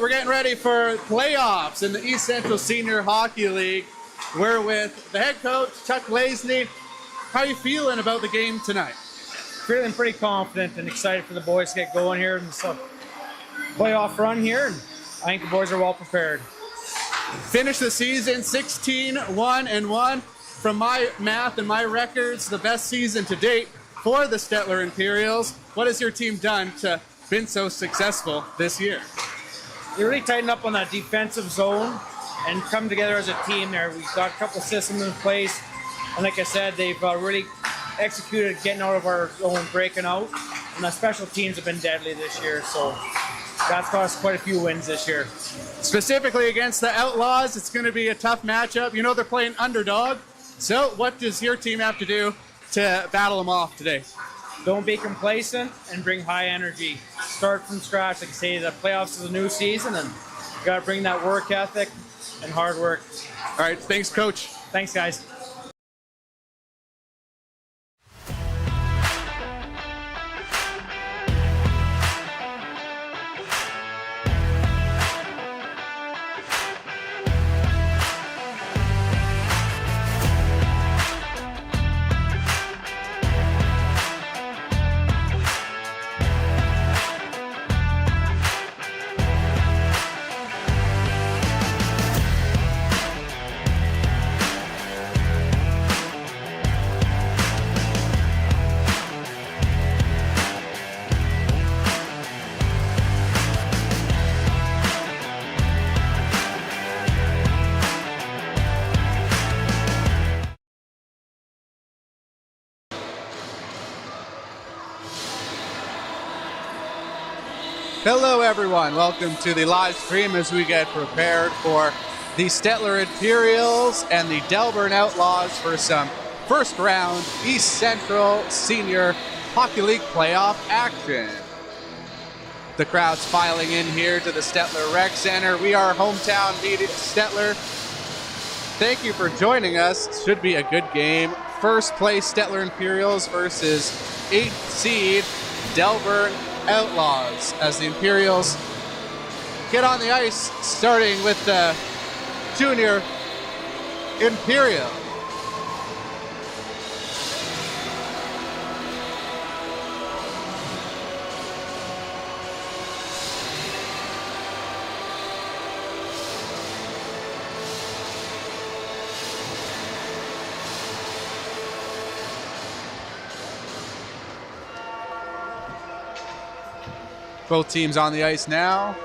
we're getting ready for playoffs in the East Central Senior Hockey League. We're with the head coach, Chuck Laisney. How are you feeling about the game tonight? Feeling pretty confident and excited for the boys to get going here in this playoff run here. And I think the boys are well prepared. Finish the season 16-1-1. From my math and my records, the best season to date for the Stettler Imperials. What has your team done to been so successful this year? They really tightened up on that defensive zone and come together as a team there. We've got a couple of systems in place. And like I said, they've really executed getting out of our zone, breaking out. And the special teams have been deadly this year. So that's cost quite a few wins this year. Specifically against the Outlaws, it's going to be a tough matchup. You know they're playing underdog. So what does your team have to do to battle them off today? Don't be complacent and bring high energy. Start from scratch. Like I say, the playoffs is a new season, and you got to bring that work ethic and hard work. All right, thanks, Coach. Thanks, guys. Hello, everyone. Welcome to the live stream as we get prepared for the Stettler Imperials and the Delburne Outlaws for some first round East Central Senior Hockey League playoff action. The crowd's filing in here to the Stettler Rec Center. We are hometown media Stettler. Thank you for joining us. Should be a good game. First place Stettler Imperials versus 8th seed Delburne Outlaws as the Imperials get on the ice, starting with the Junior Imperial. Both teams on the ice now.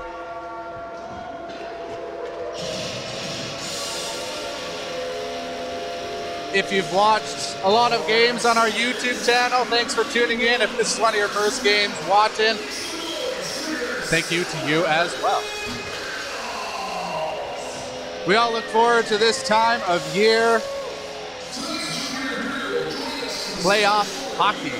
If you've watched a lot of games on our YouTube channel, thanks for tuning in. If this is one of your first games watching, thank you to you as well. We all look forward to this time of year. Playoff hockey.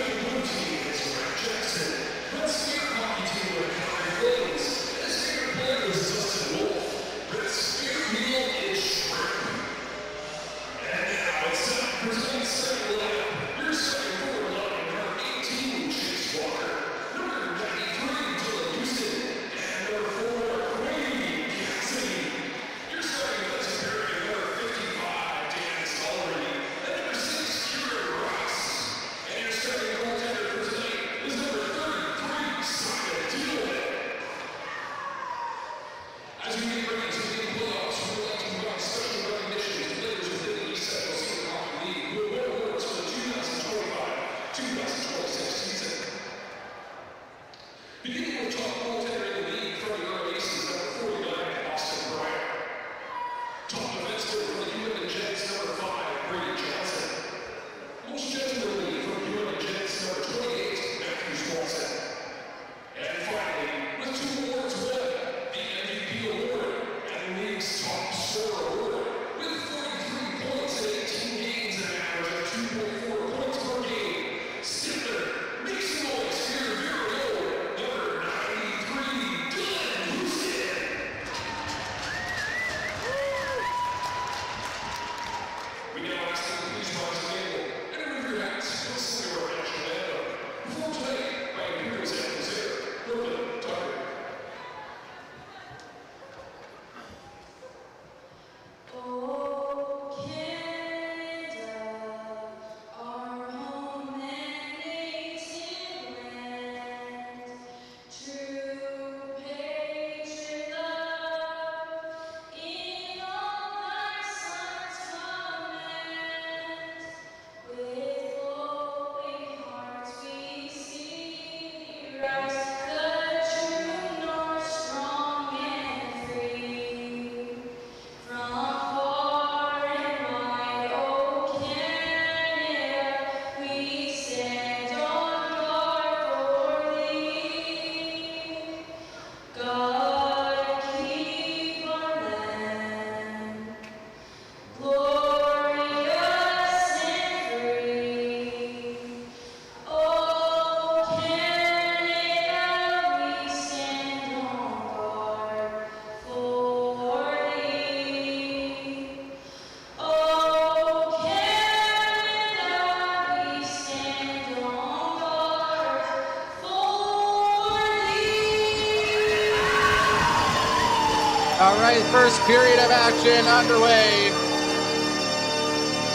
All right, first period of action underway.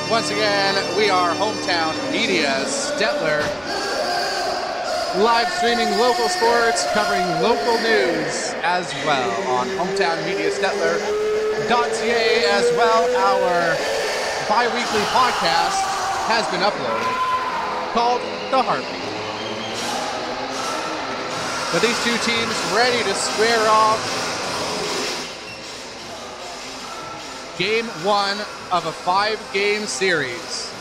Once again, we are Hometown Media Stettler, live streaming local sports, covering local news as well on Hometown Media Stettler.ca as well. Our bi-weekly podcast has been uploaded called The Heartbeat. But these two teams ready to square off game one of a 5-game series.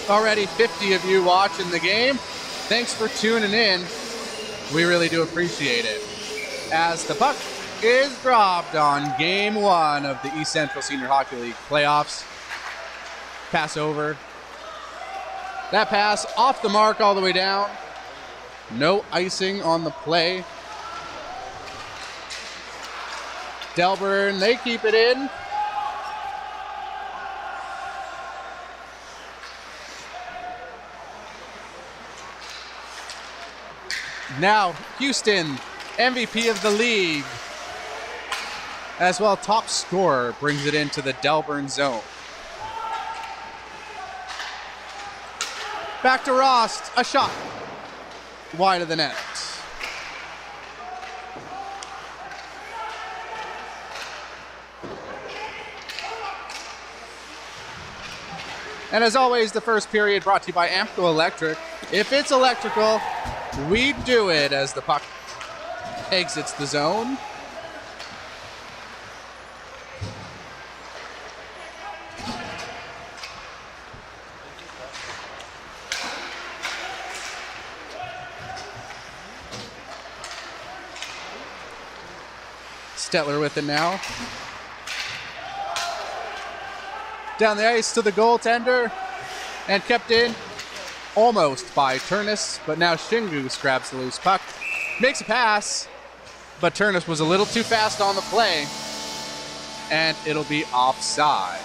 Already 50 of you watching the game. Thanks for tuning in. We really do appreciate it. As the puck is dropped on game one of the East Central Senior Hockey League playoffs. Pass over. That pass off the mark all the way down. No icing on the play. Delburne, they keep it in. Now, Houston, MVP of the league, as well top scorer, brings it into the Delburne zone. Back to Rost, a shot wide of the net. And as always, the first period brought to you by Amco Electric. If it's electrical, we do it, as the puck exits the zone. Stettler with it now. Down the ice to the goaltender and kept in almost by Turnus, but now Shingus grabs the loose puck. Makes a pass, but Turnus was a little too fast on the play, and it'll be offside.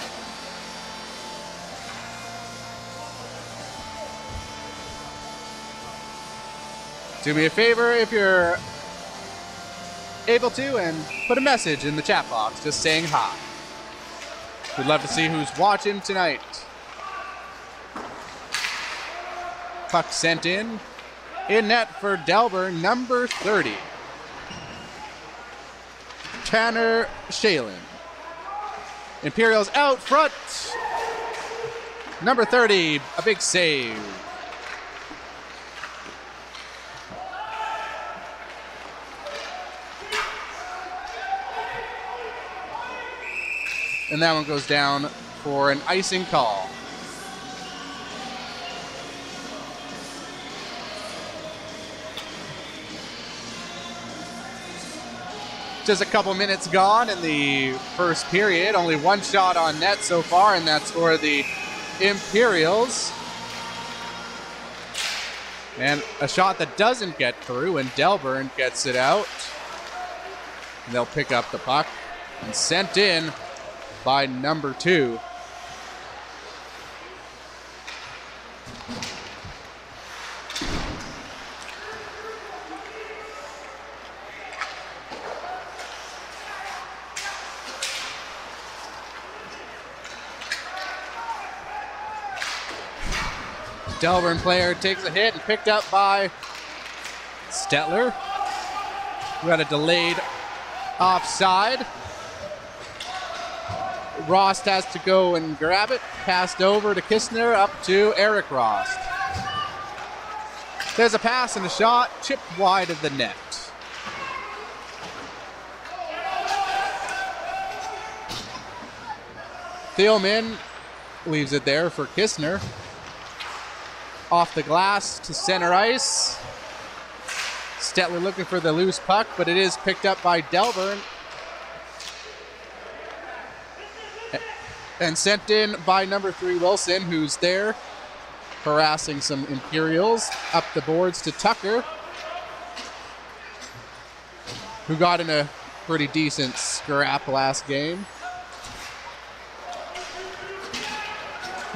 Do me a favor if you're able to, and put a message in the chat box just saying hi. We'd love to see who's watching tonight. Puck sent in net for Delburne, number 30. Tanner Shalin. Imperials out front. Number 30, a big save. And that one goes down for an icing call. Just a couple minutes gone in the first period. Only one shot on net so far, and that's for the Imperials. And a shot that doesn't get through, and Delburne gets it out. And they'll pick up the puck and sent in by number 2. Delburne player takes a hit and picked up by Stettler, who had a delayed offside. Rost has to go and grab it. Passed over to Kistner, up to Eric Rost. There's a pass and a shot, chipped wide of the net. Thielman leaves it there for Kistner. Off the glass to center ice. Stettler looking for the loose puck, but it is picked up by Delburne. And sent in by number 3, Wilson, who's there harassing some Imperials. Up the boards to Tucker, who got in a pretty decent scrap last game.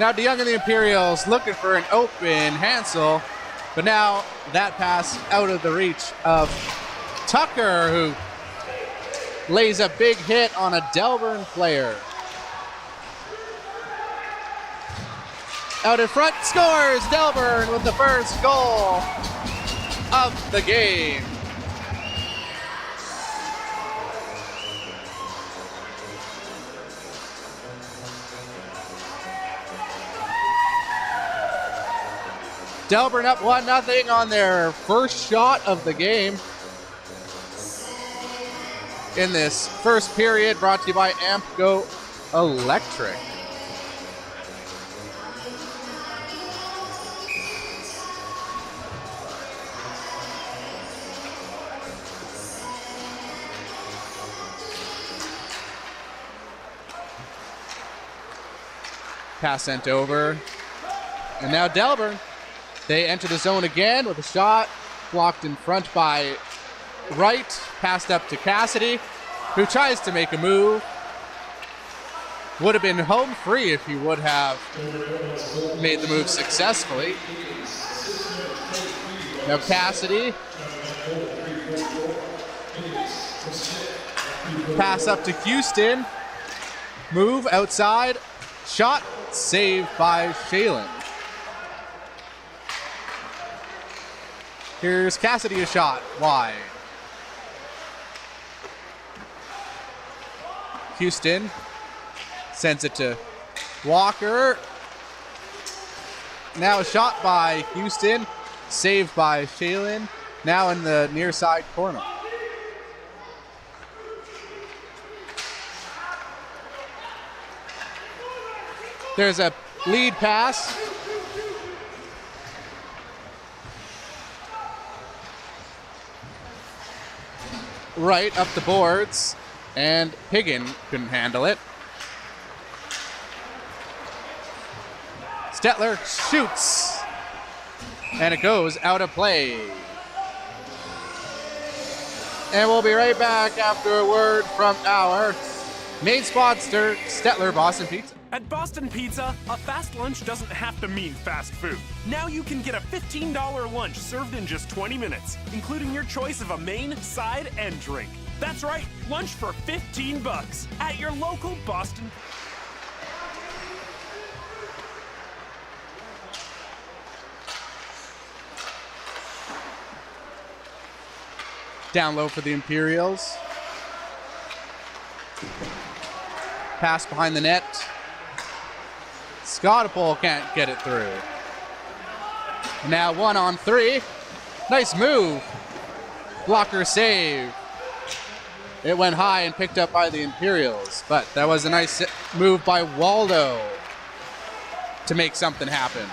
Now DeYoung and the Imperials looking for an open Hansel, but now that pass out of the reach of Tucker, who lays a big hit on a Delburne player. Out in front, scores Delburne with the first goal of the game. Delburne up 1-0 on their first shot of the game. In this first period, brought to you by Ampco Electric. Pass sent over. And now Delburne. They enter the zone again with a shot. Blocked in front by Wright. Passed up to Cassidy, who tries to make a move. Would have been home free if he would have made the move successfully. Now Cassidy. Pass up to Houston. Move outside. Shot saved by Shalen. Here's Cassidy, a shot wide. Houston sends it to Walker. Now a shot by Houston, saved by Shalen. Now in the near side corner. There's a lead pass. Right up the boards, and Higgin couldn't handle it. Stettler shoots, and it goes out of play. And we'll be right back after a word from our main sponsor, Stettler Boston Pizza. At Boston Pizza, a fast lunch doesn't have to mean fast food. Now you can get a $15 lunch served in just 20 minutes, including your choice of a main, side, and drink. That's right, lunch for $15 at your local Boston. Down low for the Imperials. Pass behind the net. Scottapole can't get it through. Now 1-on-3. Nice move. Blocker save. It went high and picked up by the Imperials, but that was a nice move by Waldo to make something happen.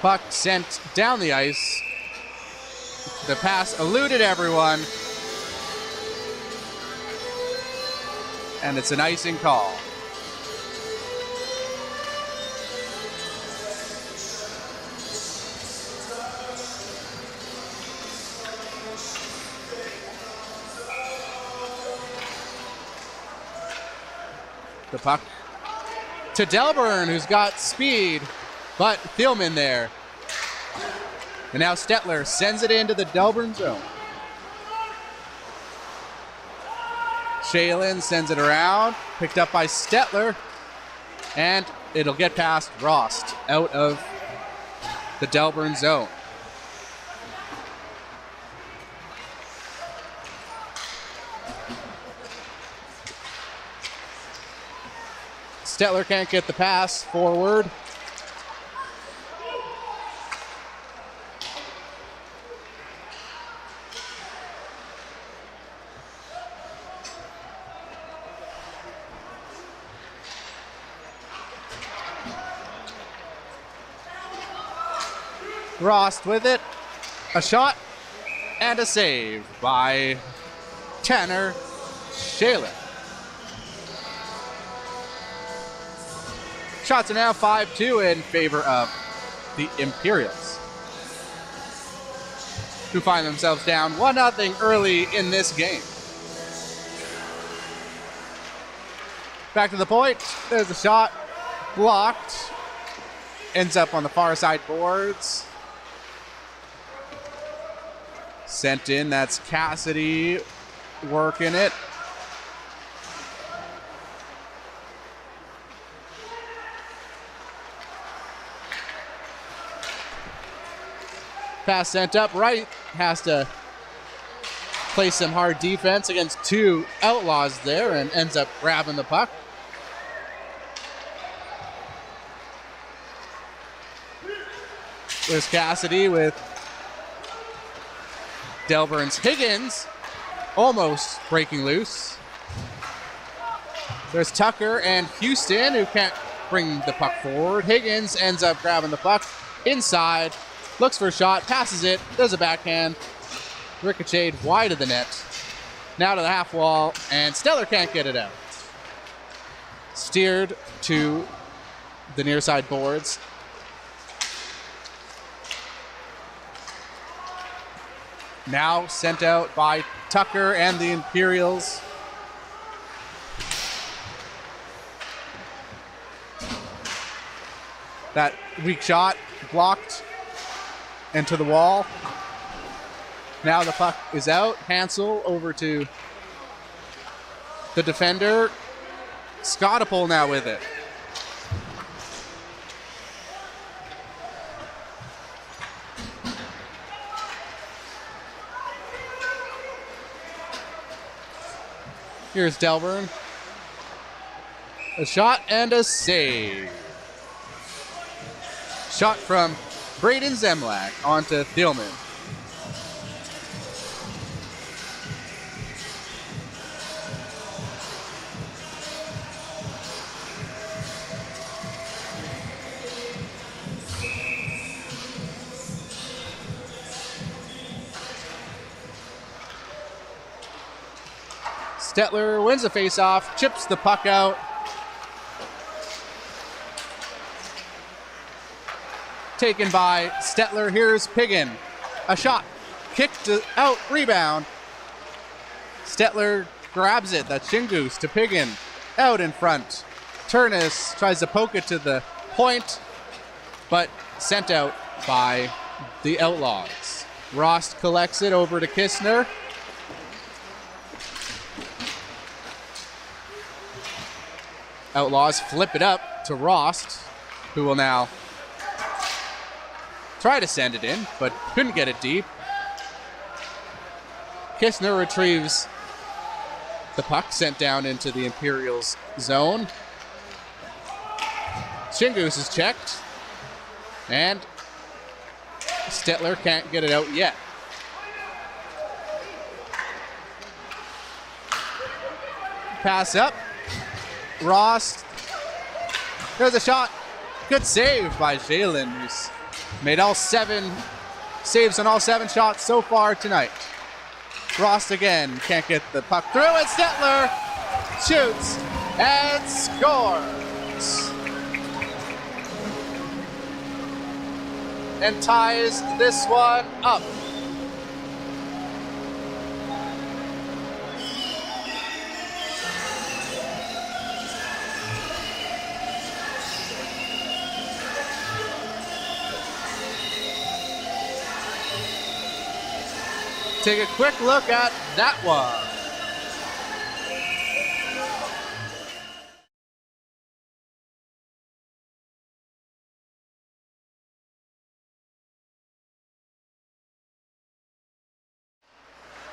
Puck sent down the ice. The pass eluded everyone. And it's an icing call. The puck to Delburne, who's got speed, but Thielman there. And now Stettler sends it into the Delburne zone. Shalen sends it around, picked up by Stettler, and it'll get past Rost out of the Delburne zone. Stettler can't get the pass forward. Rost with it. A shot and a save by Tanner Shalen. Shots are now 5-2 in favor of the Imperials, who find themselves down 1-0 early in this game. Back to the point. There's a shot. Blocked. Ends up on the far side boards. Sent in. That's Cassidy working it. Pass sent up right. Has to play some hard defense against two Outlaws there and ends up grabbing the puck. There's Cassidy with Delburne's Higgins almost breaking loose. There's Tucker and Houston who can't bring the puck forward. Higgins ends up grabbing the puck inside, looks for a shot, passes it, there's a backhand, ricocheted wide of the net. Now to the half wall, and Stettler can't get it out. Steered to the near side boards. Now sent out by Tucker and the Imperials. That weak shot blocked into the wall. Now the puck is out. Hansel over to the defender. Scottapole now with it. Here's Delburne. A shot and a save. Shot from Braden Zemlak onto Thielman. Stettler wins the faceoff, chips the puck out. Taken by Stettler. Here's Piggin. A shot. Kicked out. Rebound. Stettler grabs it. That's Shingoose to Piggin. Out in front. Turnus tries to poke it to the point, but sent out by the Outlaws. Rost collects it over to Kistner. Outlaws flip it up to Rost, who will now try to send it in, but couldn't get it deep. Kistner retrieves the puck, sent down into the Imperials zone. Shingoose is checked, and Stettler can't get it out yet. Pass up. Rost. There's a shot. Good save by Jalen, who's made all 7 saves on all 7 shots so far tonight. Rost again can't get the puck through, and Stettler shoots and scores. And ties this one up. Take a quick look at that one.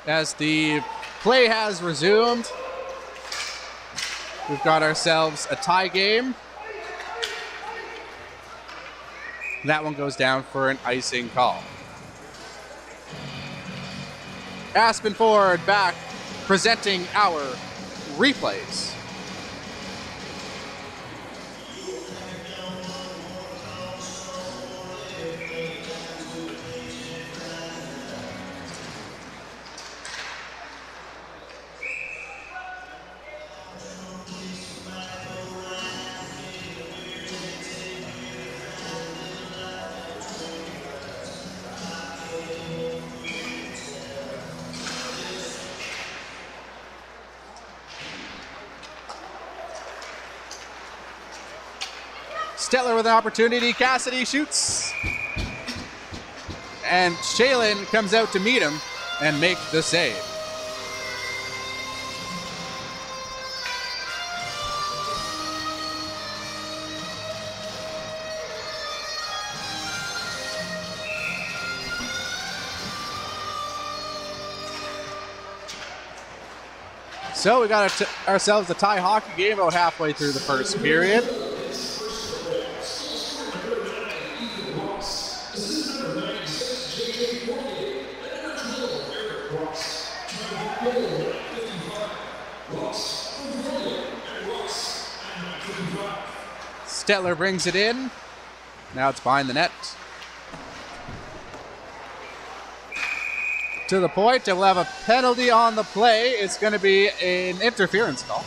As the play has resumed, we've got ourselves a tie game. That one goes down for an icing call. Aspen Ford back, presenting our replays. Stettler with an opportunity. Cassidy shoots. And Shaylin comes out to meet him and make the save. So we got ourselves a tie hockey game about halfway through the first period. Stettler brings it in. Now it's behind the net. To the point, and we'll have a penalty on the play. It's going to be an interference call.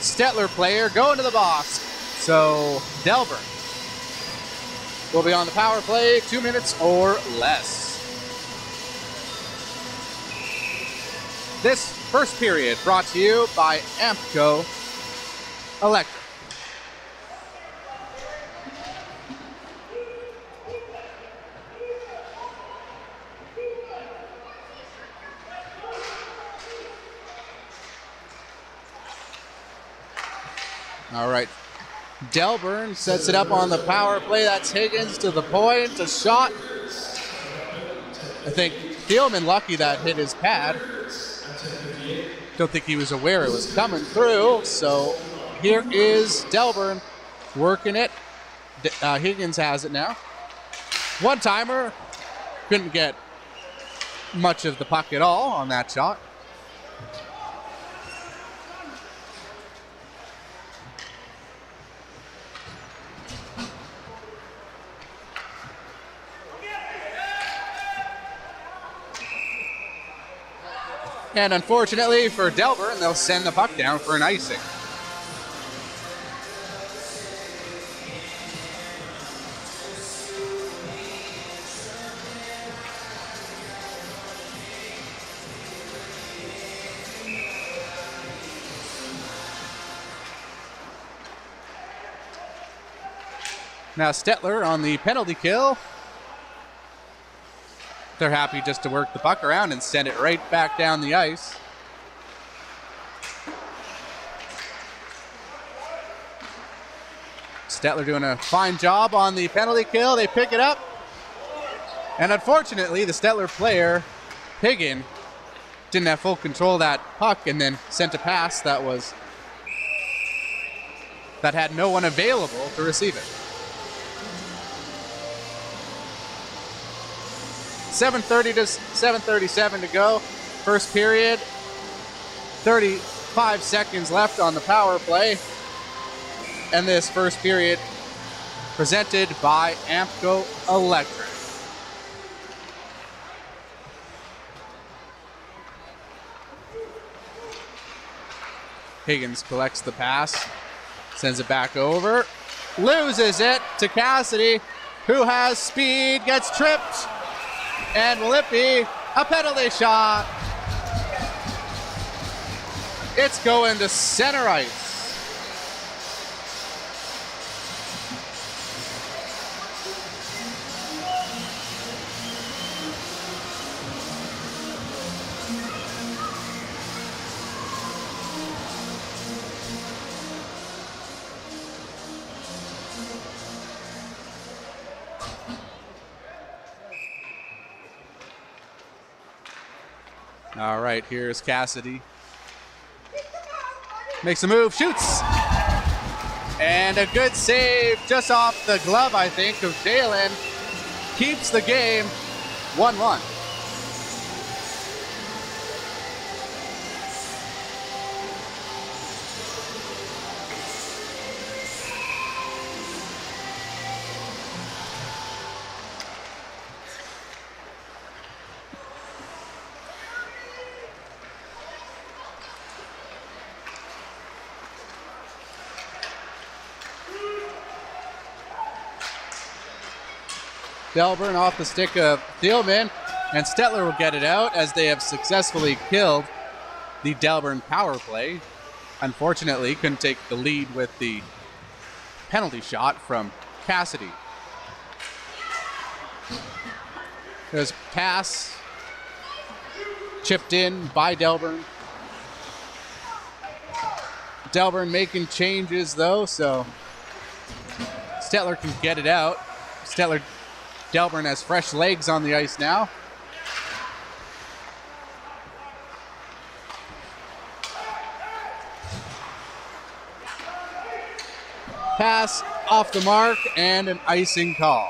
Stettler player going to the box. So Delburne will be on the power play, 2 minutes or less. This first period brought to you by Ampco Electric. All right. Delburne sets it up on the power play. That's Higgins to the point. A shot. I think Thielman lucky that hit his pad. Don't think he was aware it was coming through. So here is Delburne working it. Higgins has it now. One-timer. Couldn't get much of the puck at all on that shot. And unfortunately for Delburne, they'll send the puck down for an icing. Now Stettler on the penalty kill. They're happy just to work the puck around and send it right back down the ice. Stettler doing a fine job on the penalty kill. They pick it up. And unfortunately, the Stettler player, Higgin, didn't have full control of that puck and then sent a pass that had no one available to receive it. 7:30 to 7:37 to go. First period. 35 seconds left on the power play. And this first period presented by Ampco Electric. Higgins collects the pass, sends it back over, loses it to Cassidy, who has speed, gets tripped. And will it be a penalty shot? It's going to center ice. All right, here's Cassidy. Makes a move, shoots. And a good save just off the glove, I think, of Jalen. Keeps the game 1-1. Delburne off the stick of Thielman. And Stettler will get it out as they have successfully killed the Delburne power play. Unfortunately, couldn't take the lead with the penalty shot from Cassidy. There's a pass chipped in by Delburne. Delburne making changes though, so Stettler can get it out. Delburne has fresh legs on the ice now. Pass off the mark and an icing call.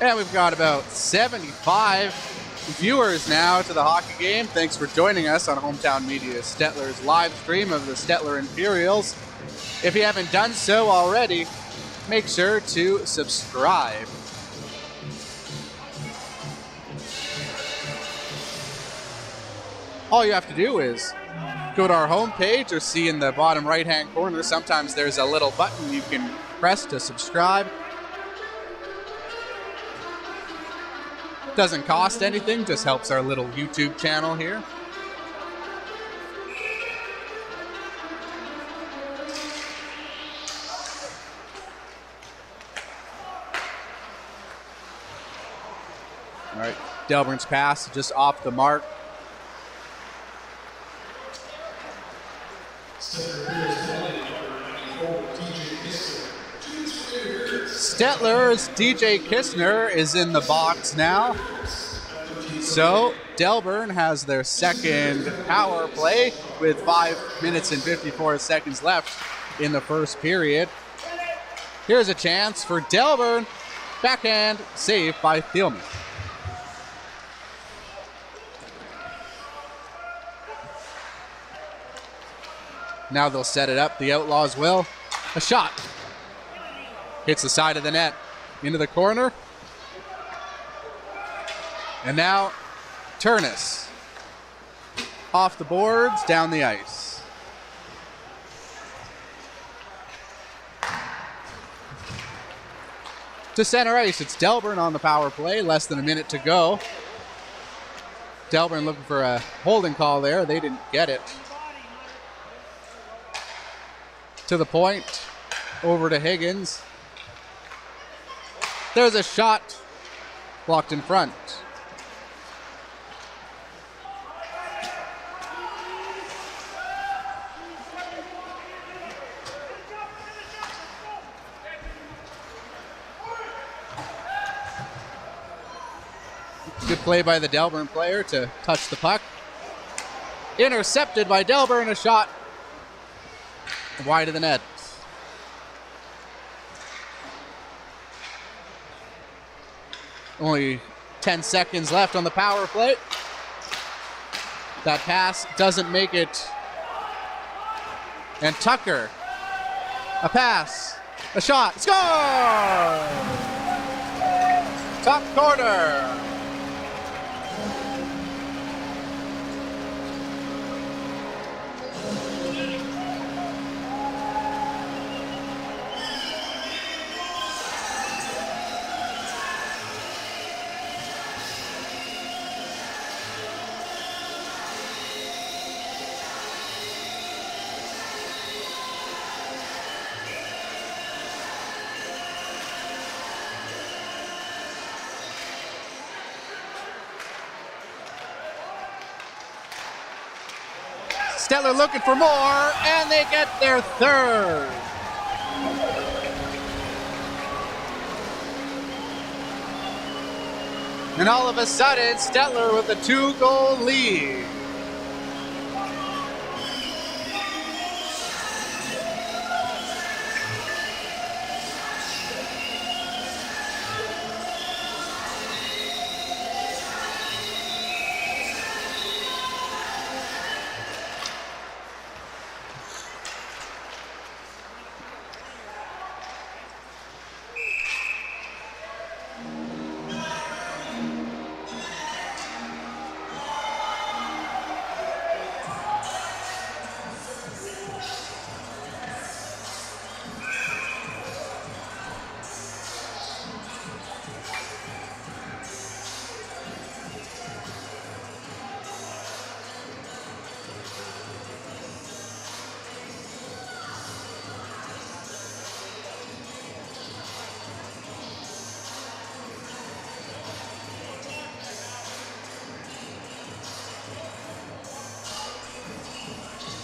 And we've got about 75 viewers now to the hockey game. Thanks for joining us on Hometown Media Stettler's live stream of the Stettler Imperials. If you haven't done so already, make sure to subscribe. All you have to do is go to our homepage or see in the bottom right-hand corner. Sometimes there's a little button you can press to subscribe. Doesn't cost anything, just helps our little YouTube channel here. All right, Delburne's pass just off the mark. Stettler's DJ Kistner is in the box now. So Delburne has their second power play with 5 minutes and 54 seconds left in the first period. Here's a chance for Delburne. Backhand save by Thielman. Now they'll set it up. The Outlaws will. A shot. Hits the side of the net. Into the corner. And now Turnus. Off the boards, down the ice. To center ice, it's Delburne on the power play. Less than a minute to go. Delburne looking for a holding call there. They didn't get it. To the point, over to Higgins. There's a shot blocked in front. Good play by the Delburne player to touch the puck. Intercepted by Delburne, a shot wide of the net. Only 10 seconds left on the power play. That pass doesn't make it. And Tucker, a pass, a shot, score! Top corner. Stettler looking for more, and they get their third. And all of a sudden, Stettler with a 2-goal lead.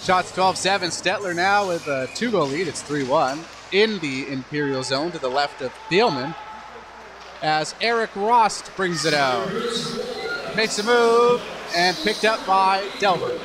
Shots 12-7. Stettler now with a 2-goal lead. It's 3-1 in the Imperial zone to the left of Thielman as Eric Rost brings it out. Makes a move and picked up by Delburne.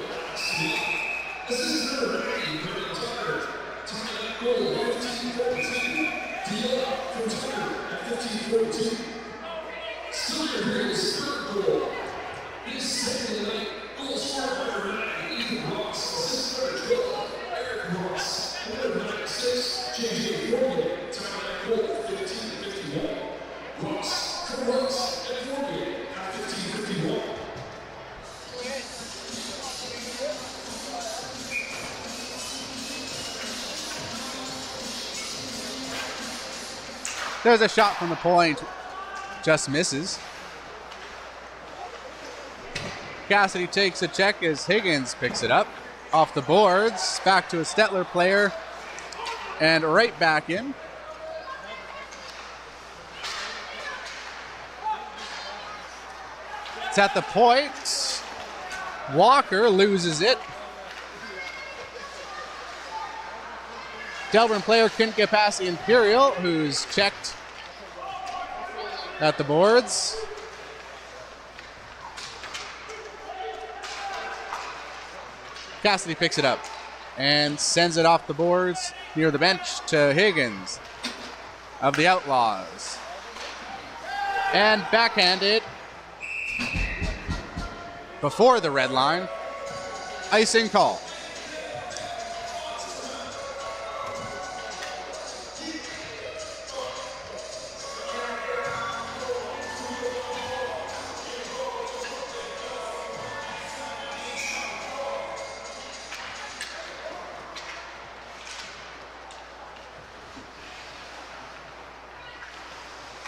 There's a shot from the point, just misses. Cassidy takes a check as Higgins picks it up off the boards, back to a Stettler player, and right back in. It's at the point. Walker loses it. Delburne player couldn't get past the Imperial, who's checked at the boards. Cassidy picks it up and sends it off the boards near the bench to Higgins of the Outlaws. And backhanded before the red line. Icing call.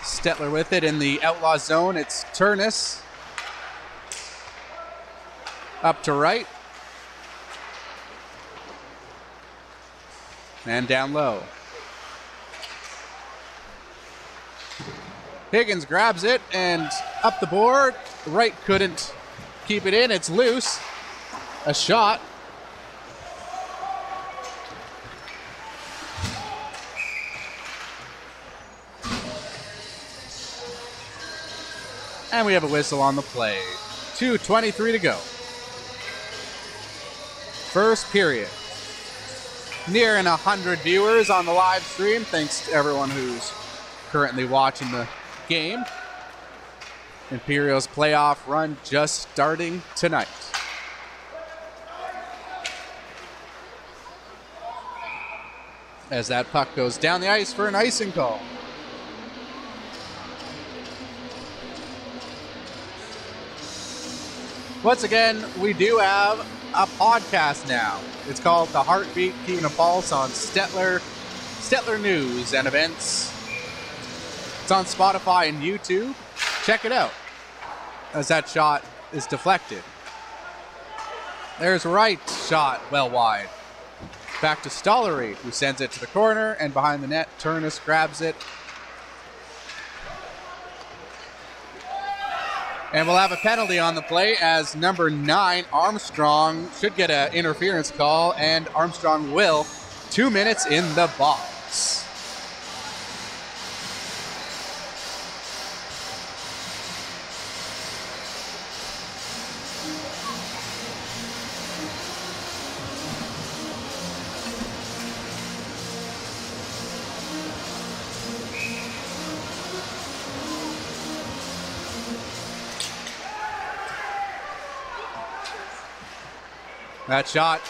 Stettler with it in the outlaw zone. It's Turnus up to right and down low. Higgins grabs it and up the board. Right couldn't keep it in. It's loose. A shot. And we have a whistle on the play. 2:23 to go. First period. Nearing 100 viewers on the live stream. Thanks to everyone who's currently watching the game. Imperials playoff run just starting tonight. As that puck goes down the ice for an icing call. Once again, we do have a podcast now. It's called The Heartbeat, Keeping a Pulse on Stettler News and Events. It's on Spotify and YouTube. Check it out as that shot is deflected. There's right shot well wide. Back to Stollery, who sends it to the corner, and behind the net, Turnus grabs it. And we'll have a penalty on the play as number 9, Armstrong, should get an interference call, and Armstrong will. 2 minutes in the box. That shot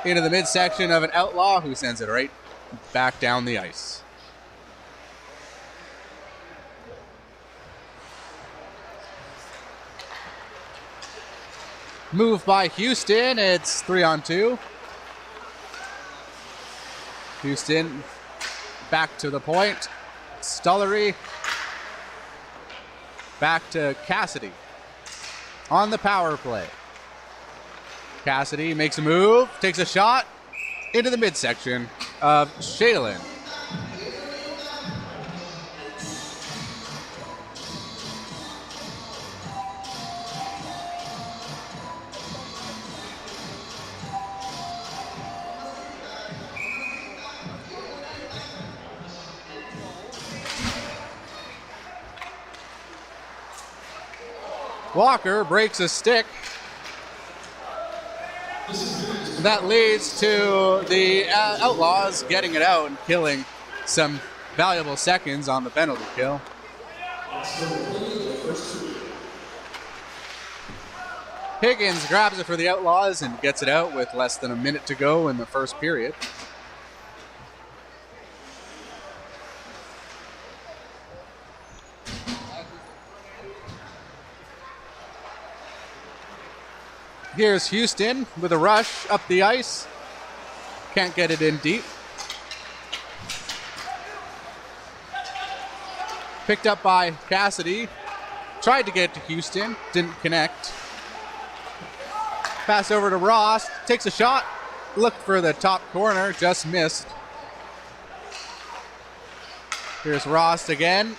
into the midsection of an outlaw who sends it right back down the ice. Move by Houston. It's 3-on-2. Houston back to the point. Stollery back to Cassidy on the power play. Cassidy makes a move, takes a shot into the midsection of Shalen. Walker breaks a stick. That leads to the Outlaws getting it out and killing some valuable seconds on the penalty kill. Higgins grabs it for the Outlaws and gets it out with less than a minute to go in the first period. Here's Houston with a rush up the ice. Can't get it in deep. Picked up by Cassidy. Tried to get to Houston, didn't connect. Pass over to Ross, takes a shot. Looked for the top corner, just missed. Here's Ross again.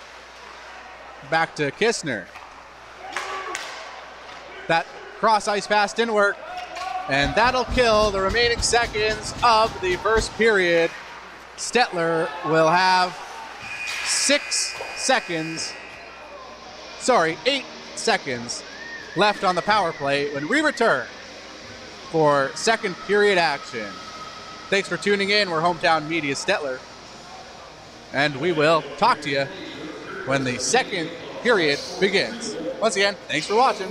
Back to Kistner. That cross ice pass didn't work, and that'll kill the remaining seconds of the first period. Stettler will have 8 seconds left on the power play when we return for second period action. Thanks for tuning in. We're Hometown Media Stettler, and we will talk to you when the second period begins. Once again, thanks for watching.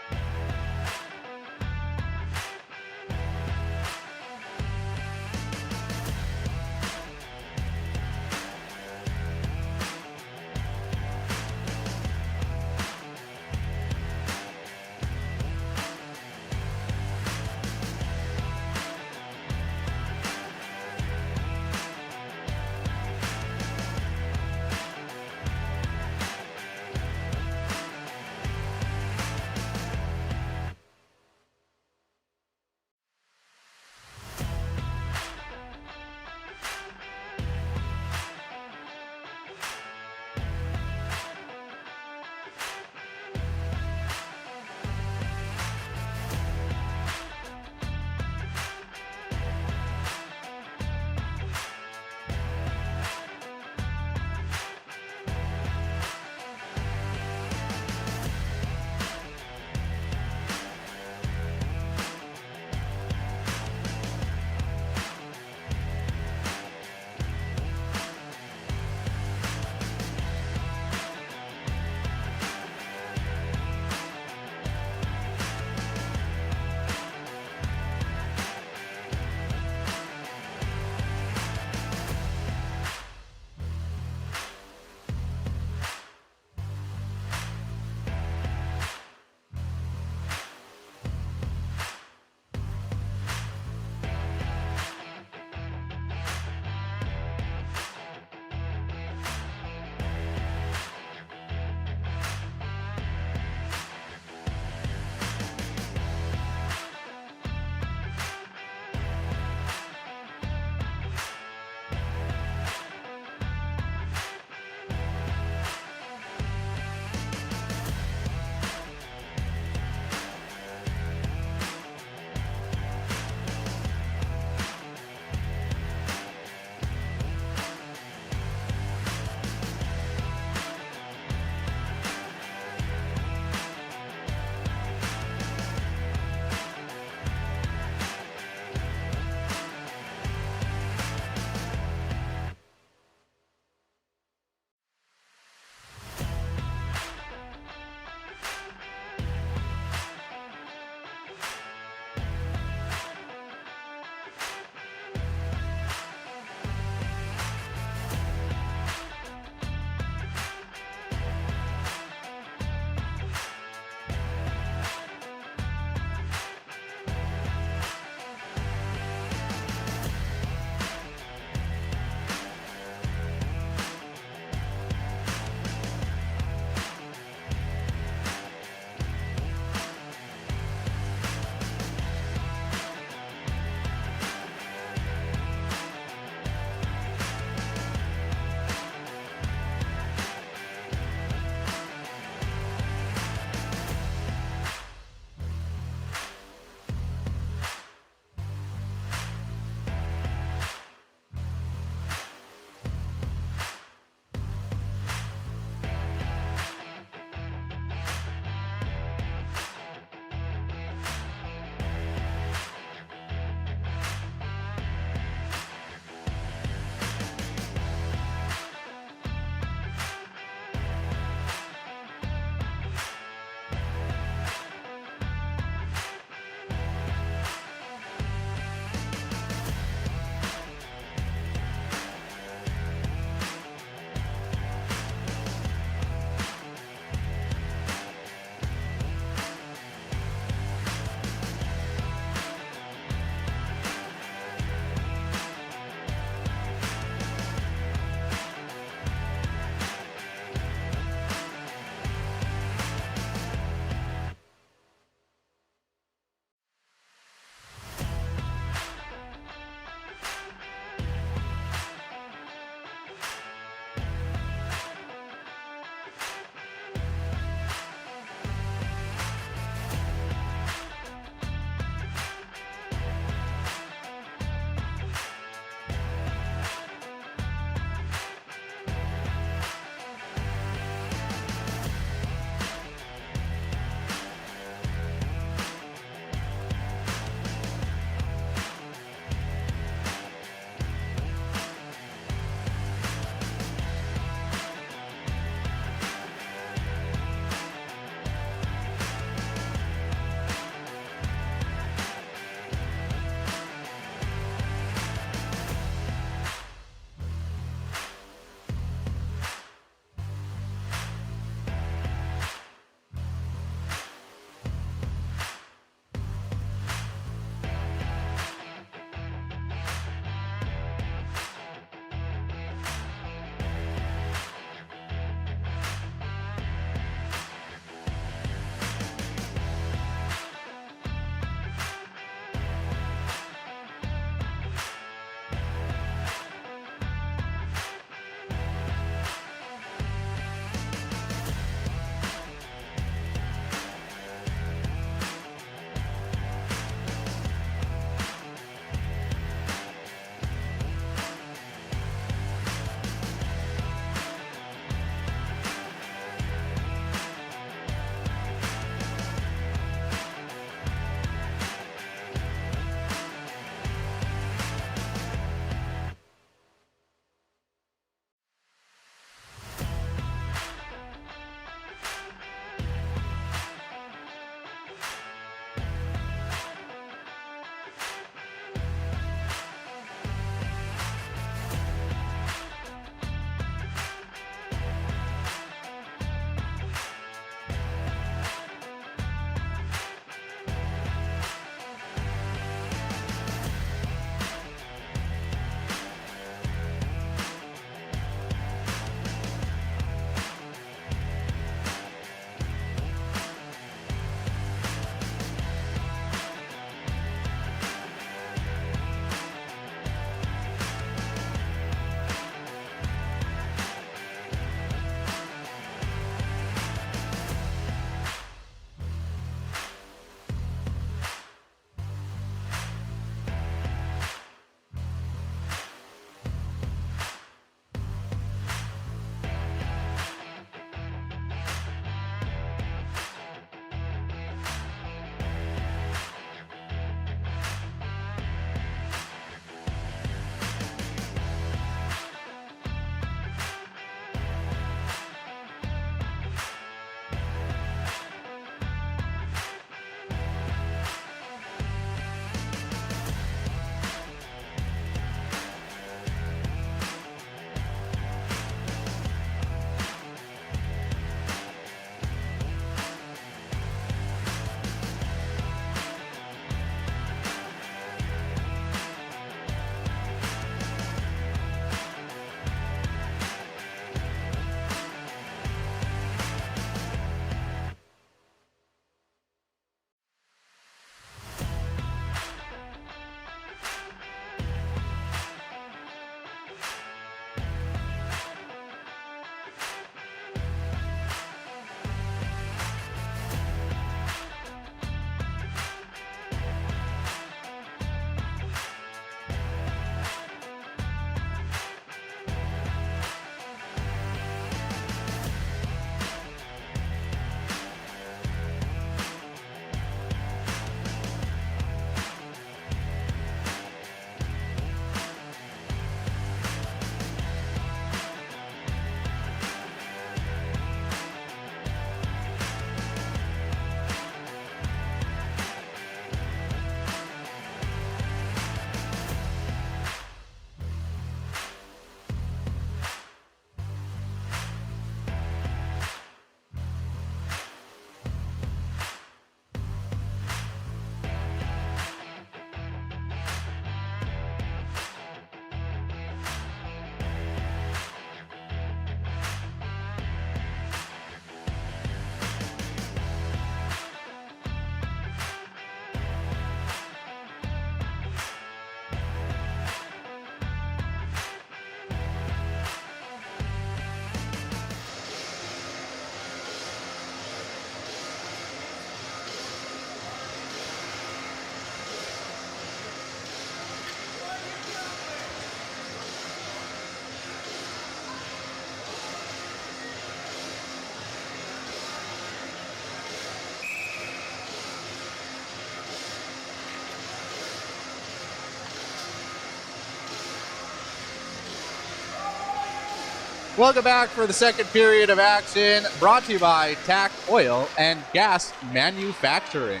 Welcome back for the second period of action, brought to you by Tac Oil and Gas Manufacturing.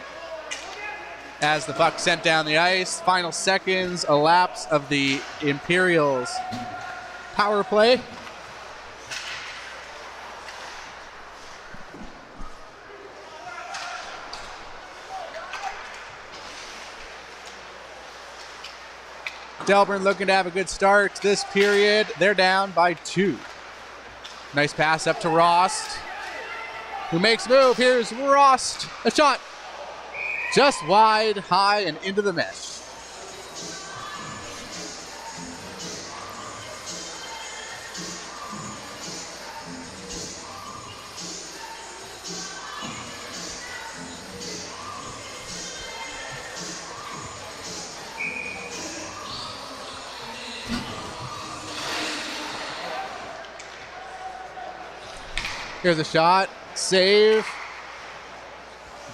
As the puck sent down the ice, final seconds elapse of the Imperials power play. Delburne looking to have a good start this period. They're down by 2. Nice pass up to Rost, who makes a move. Here's Rost. A shot. Just wide, high, and into the mesh. Here's a shot. Save.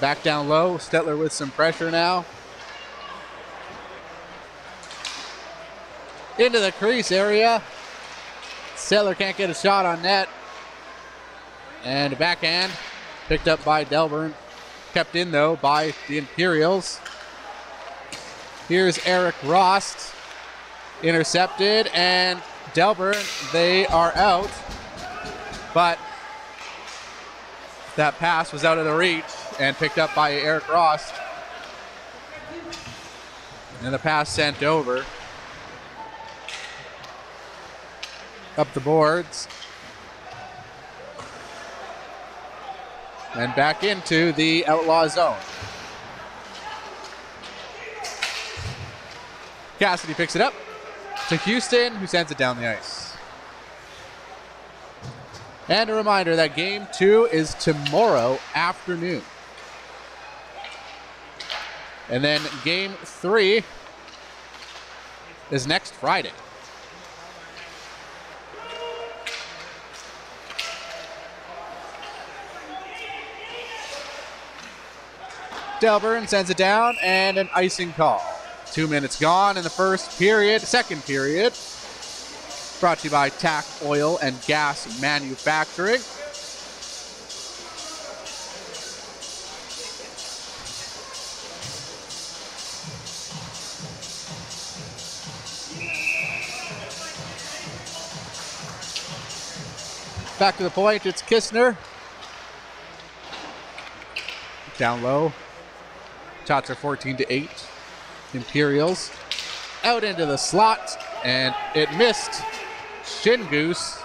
Back down low. Stettler with some pressure now. Into the crease area. Stettler can't get a shot on net. And a backhand picked up by Delburne. Kept in, though, by the Imperials. Here's Eric Rost. Intercepted. And Delburne, they are out. But that pass was out of the reach and picked up by Eric Rost. And the pass sent over. Up the boards. And back into the Outlaw zone. Cassidy picks it up to Houston, who sends it down the ice. And a reminder that Game 2 is tomorrow afternoon. And then Game 3 is next Friday. Delburne sends it down, and an icing call. 2 minutes gone in the first period, second period. Brought to you by Tac Oil and Gas Manufacturing. Back to the point, it's Kistner. Down low. Shots are 14-8. Imperials out into the slot, and it missed Shin Goose,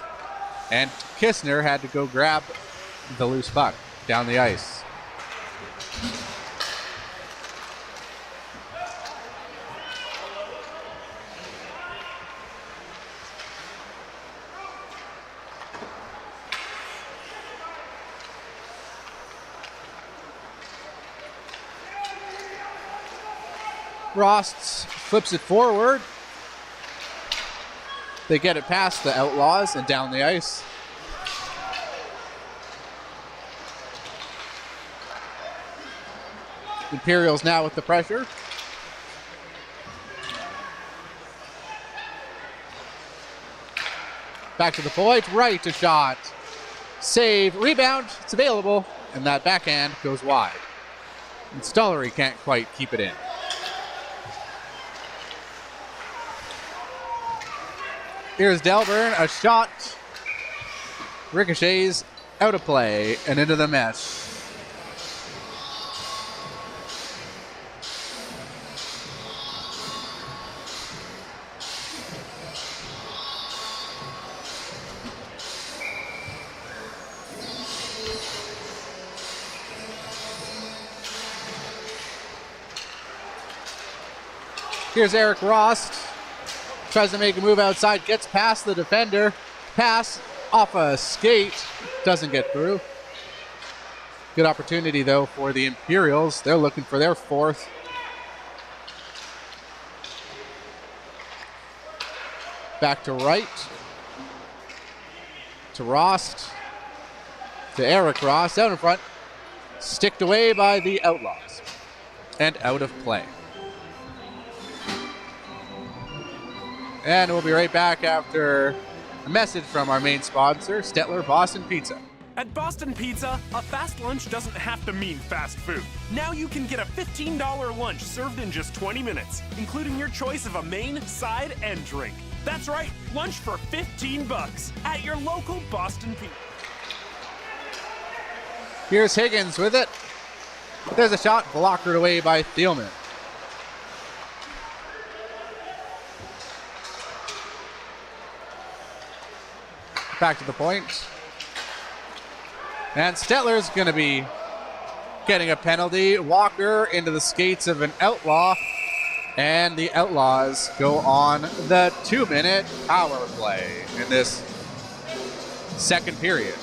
and Kistner had to go grab the loose puck down the ice. Rost flips it forward. They get it past the Outlaws and down the ice. Imperials now with the pressure. Back to the point, right to shot. Save, rebound, it's available, and that backhand goes wide. And Stollery can't quite keep it in. Here's Delburne, a shot. Ricochets out of play and into the mesh. Here's Eric Rost. Tries to make a move outside, gets past the defender. Pass off a skate, doesn't get through. Good opportunity, though, for the Imperials. They're looking for their fourth. Back to right. To Rost. To Eric Rost, out in front. Sticked away by the Outlaws. And out of play. And we'll be right back after a message from our main sponsor, Stettler Boston Pizza. At Boston Pizza, a fast lunch doesn't have to mean fast food. Now you can get a $15 lunch served in just 20 minutes, including your choice of a main, side, and drink. That's right, lunch for 15 bucks at your local Boston Pizza. Here's Higgins with it. There's a shot blocked away by Thielman. Back to the point. And Stettler's going to be getting a penalty. Walker into the skates of an Outlaw. And the Outlaws go on the 2-minute power play in this second period.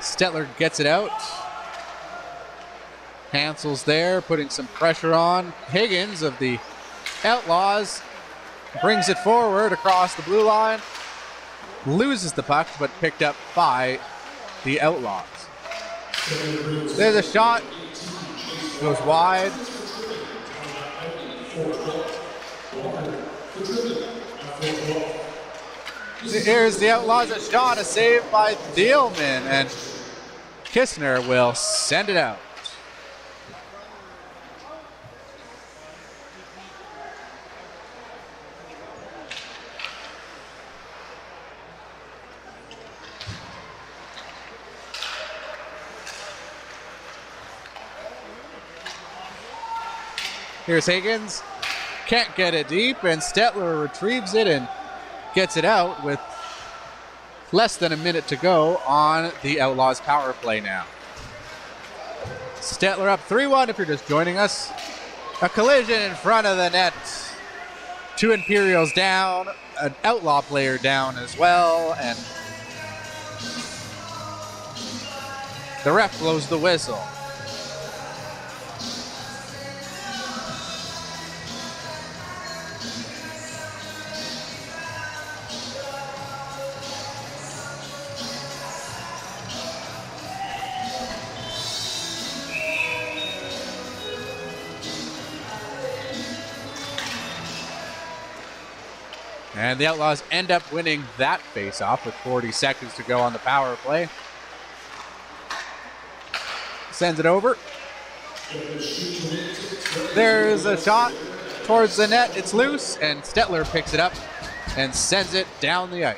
Stettler gets it out. Hansel's there, putting some pressure on. Higgins of the Outlaws brings it forward across the blue line. Loses the puck, but picked up by the Outlaws. There's a shot. Goes wide. Here's the Outlaws, a shot, a save by Thielman, and Kistner will send it out. Here's Higgins, can't get it deep, and Stettler retrieves it and gets it out with less than a minute to go on the Outlaws power play now. Stettler up 3-1 if you're just joining us. A collision in front of the net. 2 Imperials down, an Outlaw player down as well, and the ref blows the whistle. And the Outlaws end up winning that face-off with 40 seconds to go on the power play. Sends it over. There's a shot towards the net. It's loose, and Stettler picks it up and sends it down the ice.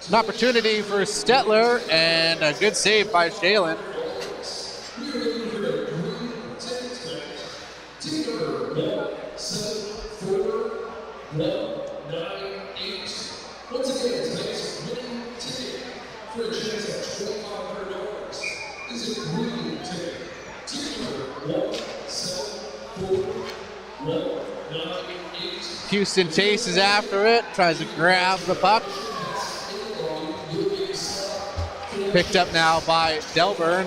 An opportunity for Stettler, and a good save by Shalen. Houston chases after it, tries to grab the puck. Picked up now by Delburne.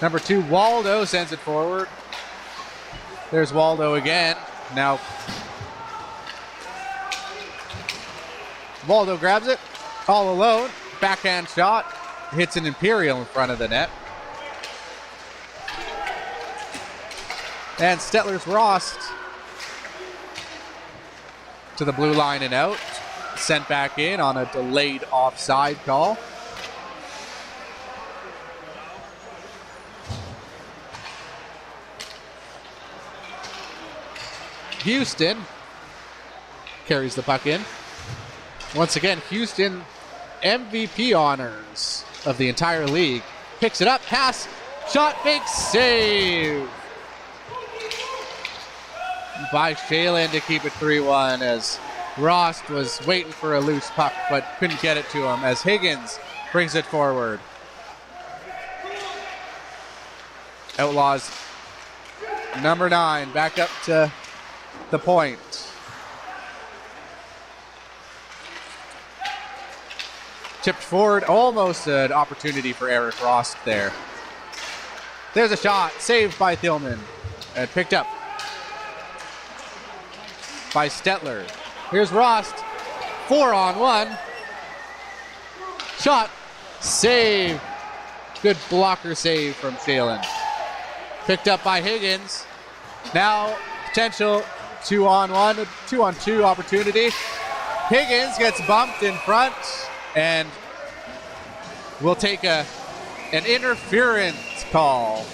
Number 2, Waldo, sends it forward. There's Waldo again. Now, Waldo grabs it all alone. Backhand shot. Hits an Imperial in front of the net. And Stettler's Rost to the blue line and out. Sent back in on a delayed offside call. Houston carries the puck in. Once again, Houston MVP honors of the entire league. Picks it up, pass, shot, fake, save by Shalen to keep it 3-1 as Rost was waiting for a loose puck but couldn't get it to him as Higgins brings it forward. Outlaws number 9 back up to the point. Tipped forward, almost an opportunity for Eric Rost there. There's a shot, saved by Thielman, and picked up by Stettler. Here's Rost, 4-on-1. Shot, save. Good blocker save from Shalen. Picked up by Higgins. Now potential 2-on-1, 2-on-2 opportunity. Higgins gets bumped in front and will take an interference call.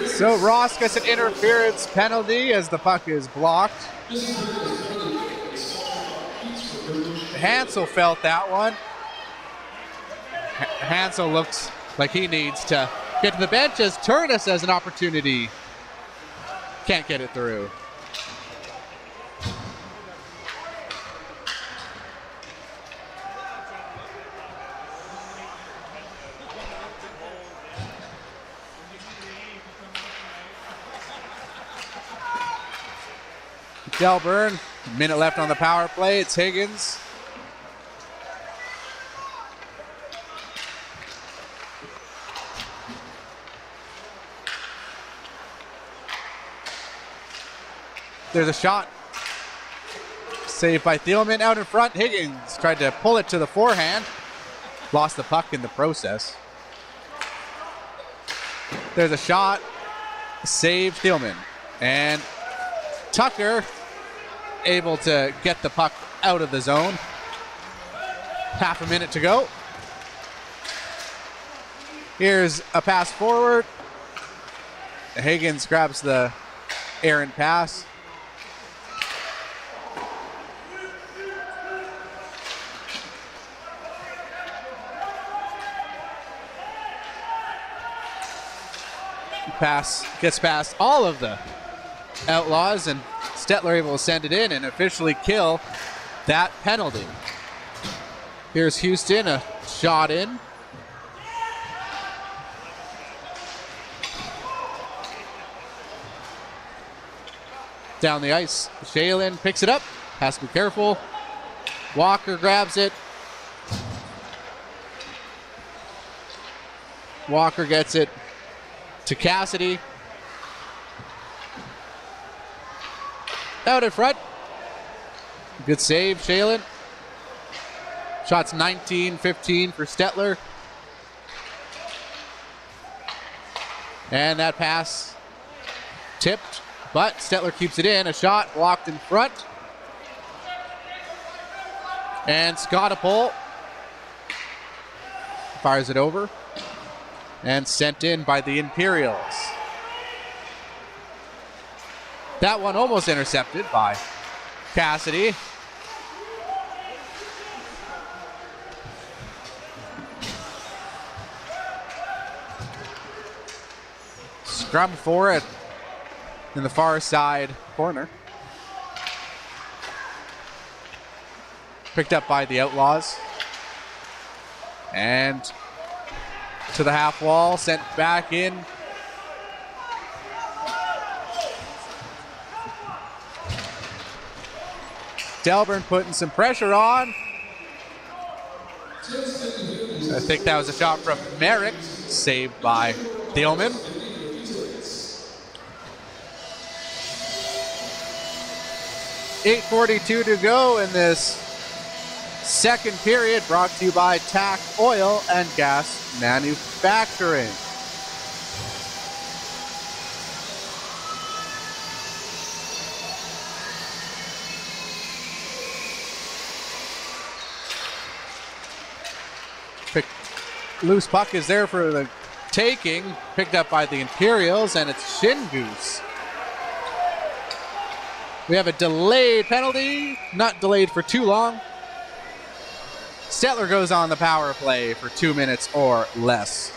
So Ross gets an interference penalty as the puck is blocked. Hansel felt that one. Hansel looks like he needs to get to the bench as Turnus has an opportunity. Can't get it through. Delburne, minute left on the power play. It's Higgins. There's a shot. Saved by Thielman. Out in front, Higgins tried to pull it to the forehand. Lost the puck in the process. There's a shot. Saved Thielman. And Tucker able to get the puck out of the zone. Half a minute to go. Here's a pass forward. Higgins grabs the errant pass. Pass gets past all of the Outlaws, and Stettler able to send it in and officially kill that penalty. Here's Houston, a shot in. Down the ice, Shalen picks it up, has to be careful. Walker grabs it. Walker gets it to Cassidy. Out in front. Good save, Shalen. Shots 19-15 for Stettler. And that pass tipped, but Stettler keeps it in. A shot blocked in front. And Scottapole fires it over. And sent in by the Imperials. That one almost intercepted by Cassidy. Scrum for it in the far side corner. Picked up by the Outlaws. And to the half wall, sent back in. Delburne putting some pressure on. I think that was a shot from Merrick, saved by Thielman. .8:42 to go in this second period, brought to you by TAC Oil and Gas Manufacturing. Loose puck is there for the taking, picked up by the Imperials, and it's Shin Goose. We have a delayed penalty, not delayed for too long. Stettler goes on the power play for 2 minutes or less.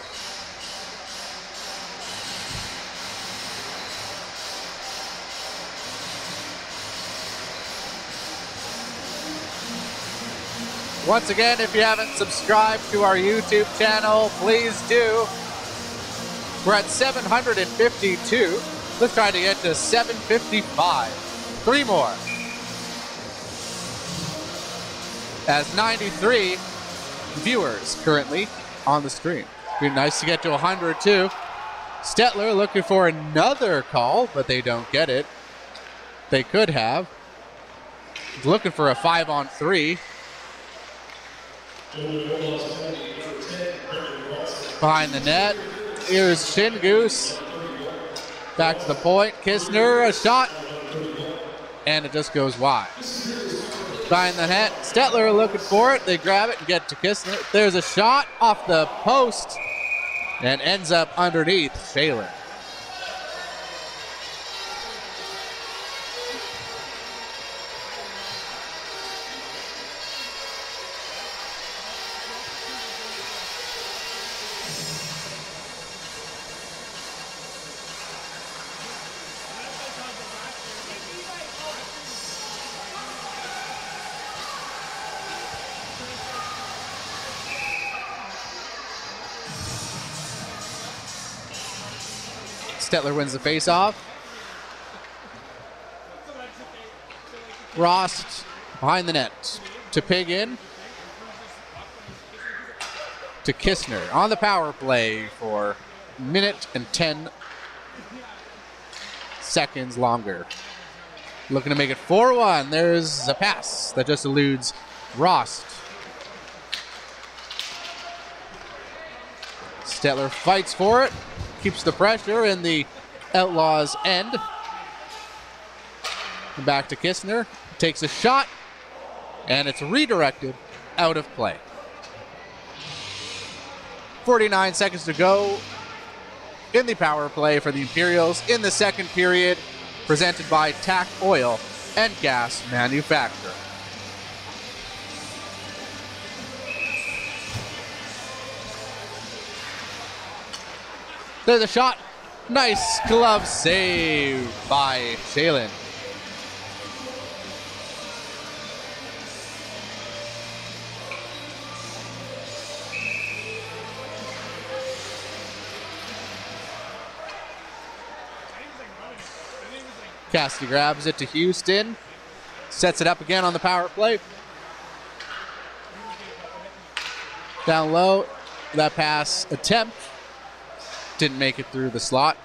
Once again, if you haven't subscribed to our YouTube channel, please do. We're at 752. Let's try to get to 755. 3 more. As 93 viewers currently on the stream. Be nice to get to 100 too. Stettler looking for another call, but they don't get it. They could have. Looking for a 5-on-3. Behind the net. Here's Shin Goose. Back to the point. Kistner, a shot. And it just goes wide. Behind the net. Stettler looking for it. They grab it and get to Kistner. There's a shot off the post. And ends up underneath Shaylen. Stettler wins the faceoff. Rost behind the net to Piggin. To Kistner on the power play for a minute and 10 seconds longer. Looking to make it 4-1. There's a pass that just eludes Rost. Stettler fights for it. Keeps the pressure in the Outlaws' end. Back to Kistner. Takes a shot. And it's redirected out of play. 49 seconds to go in the power play for the Imperials in the second period. Presented by TAC Oil and Gas Manufacturer. There's a shot. Nice glove save by Shaylen. Cassidy grabs it to Houston. Sets it up again on the power play. Down low. That pass attempt. Didn't make it through the slot.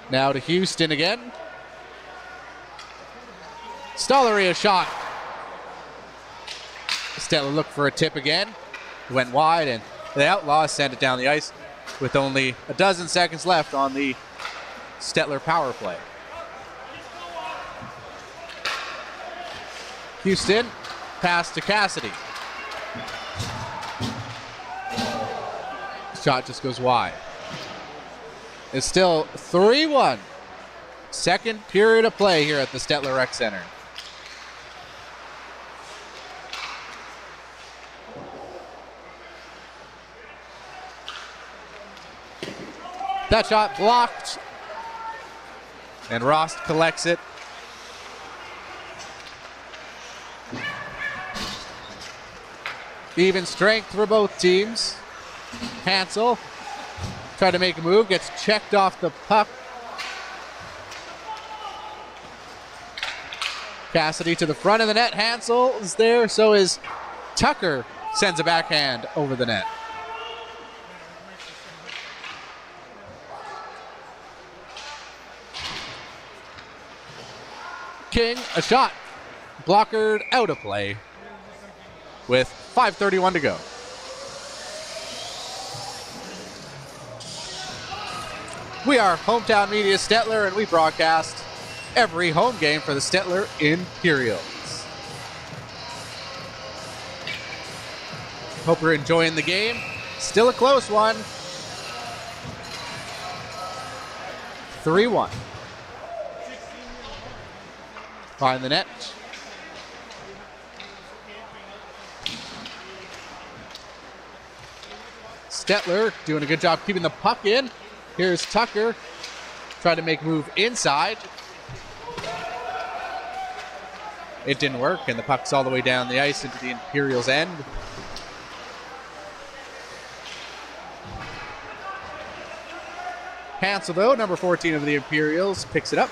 Now to Houston again. Stollery a shot. Stettler looked for a tip again. Went wide, and the Outlaws sent it down the ice with only a dozen seconds left on the Stettler power play. Houston, pass to Cassidy. Shot just goes wide. It's still 3-1. Second period of play here at the Stettler Rec Center. That shot blocked. And Rost collects it. Even strength for both teams. Hansel tried to make a move, gets checked off the puck. Cassidy to the front of the net. Hansel is there, so is Tucker. Sends a backhand over the net. King, a shot. Blockered out of play with 5:31 to go. We are Hometown Media Stettler, and we broadcast every home game for the Stettler Imperials. Hope you're enjoying the game. Still a close one. 3-1. Find the net. Stettler doing a good job keeping the puck in. Here's Tucker trying to make a move inside. It didn't work, and the puck's all the way down the ice into the Imperials' end. Hansel, though, number 14 of the Imperials, picks it up.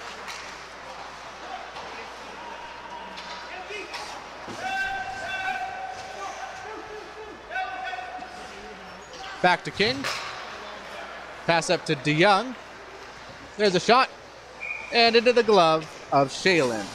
Back to King. Pass up to DeYoung. There's a shot. And into the glove of Shaylin.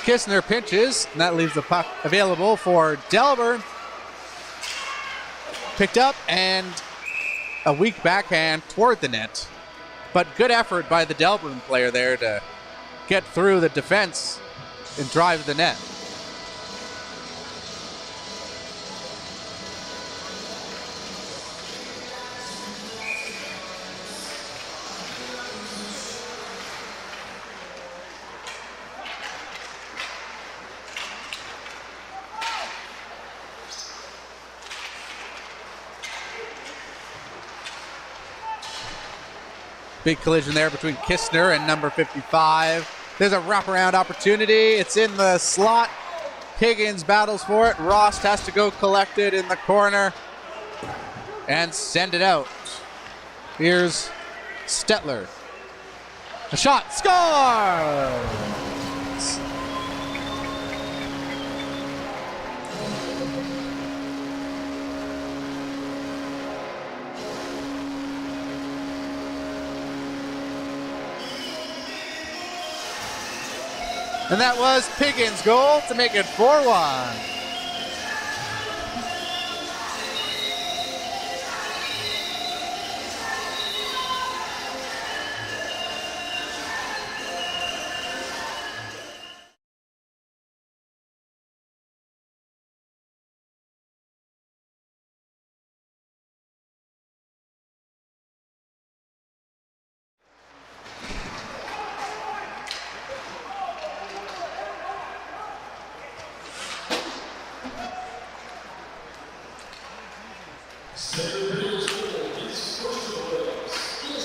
Kistner pinches, and that leaves the puck available for Delburne. Picked up, and a weak backhand toward the net. But good effort by the Delburne player there to get through the defense and drive the net. Big collision there between Kistner and number 55. There's a wraparound opportunity. It's in the slot. Higgins battles for it. Ross has to go collect it in the corner and send it out. Here's Stettler. A shot. Score! And that was Piggins' goal to make it 4-1.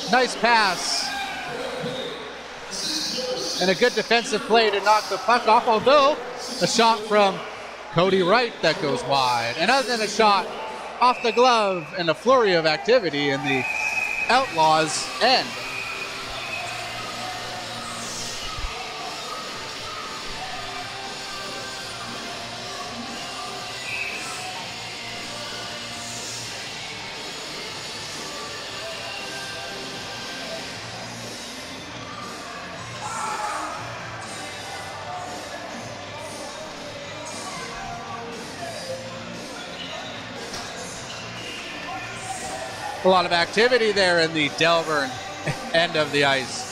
Nice pass. And a good defensive play to knock the puck off, although a shot from Cody Wright that goes wide. And other than a shot off the glove and a flurry of activity in the Outlaws' end. A lot of activity there in the Delburne end of the ice.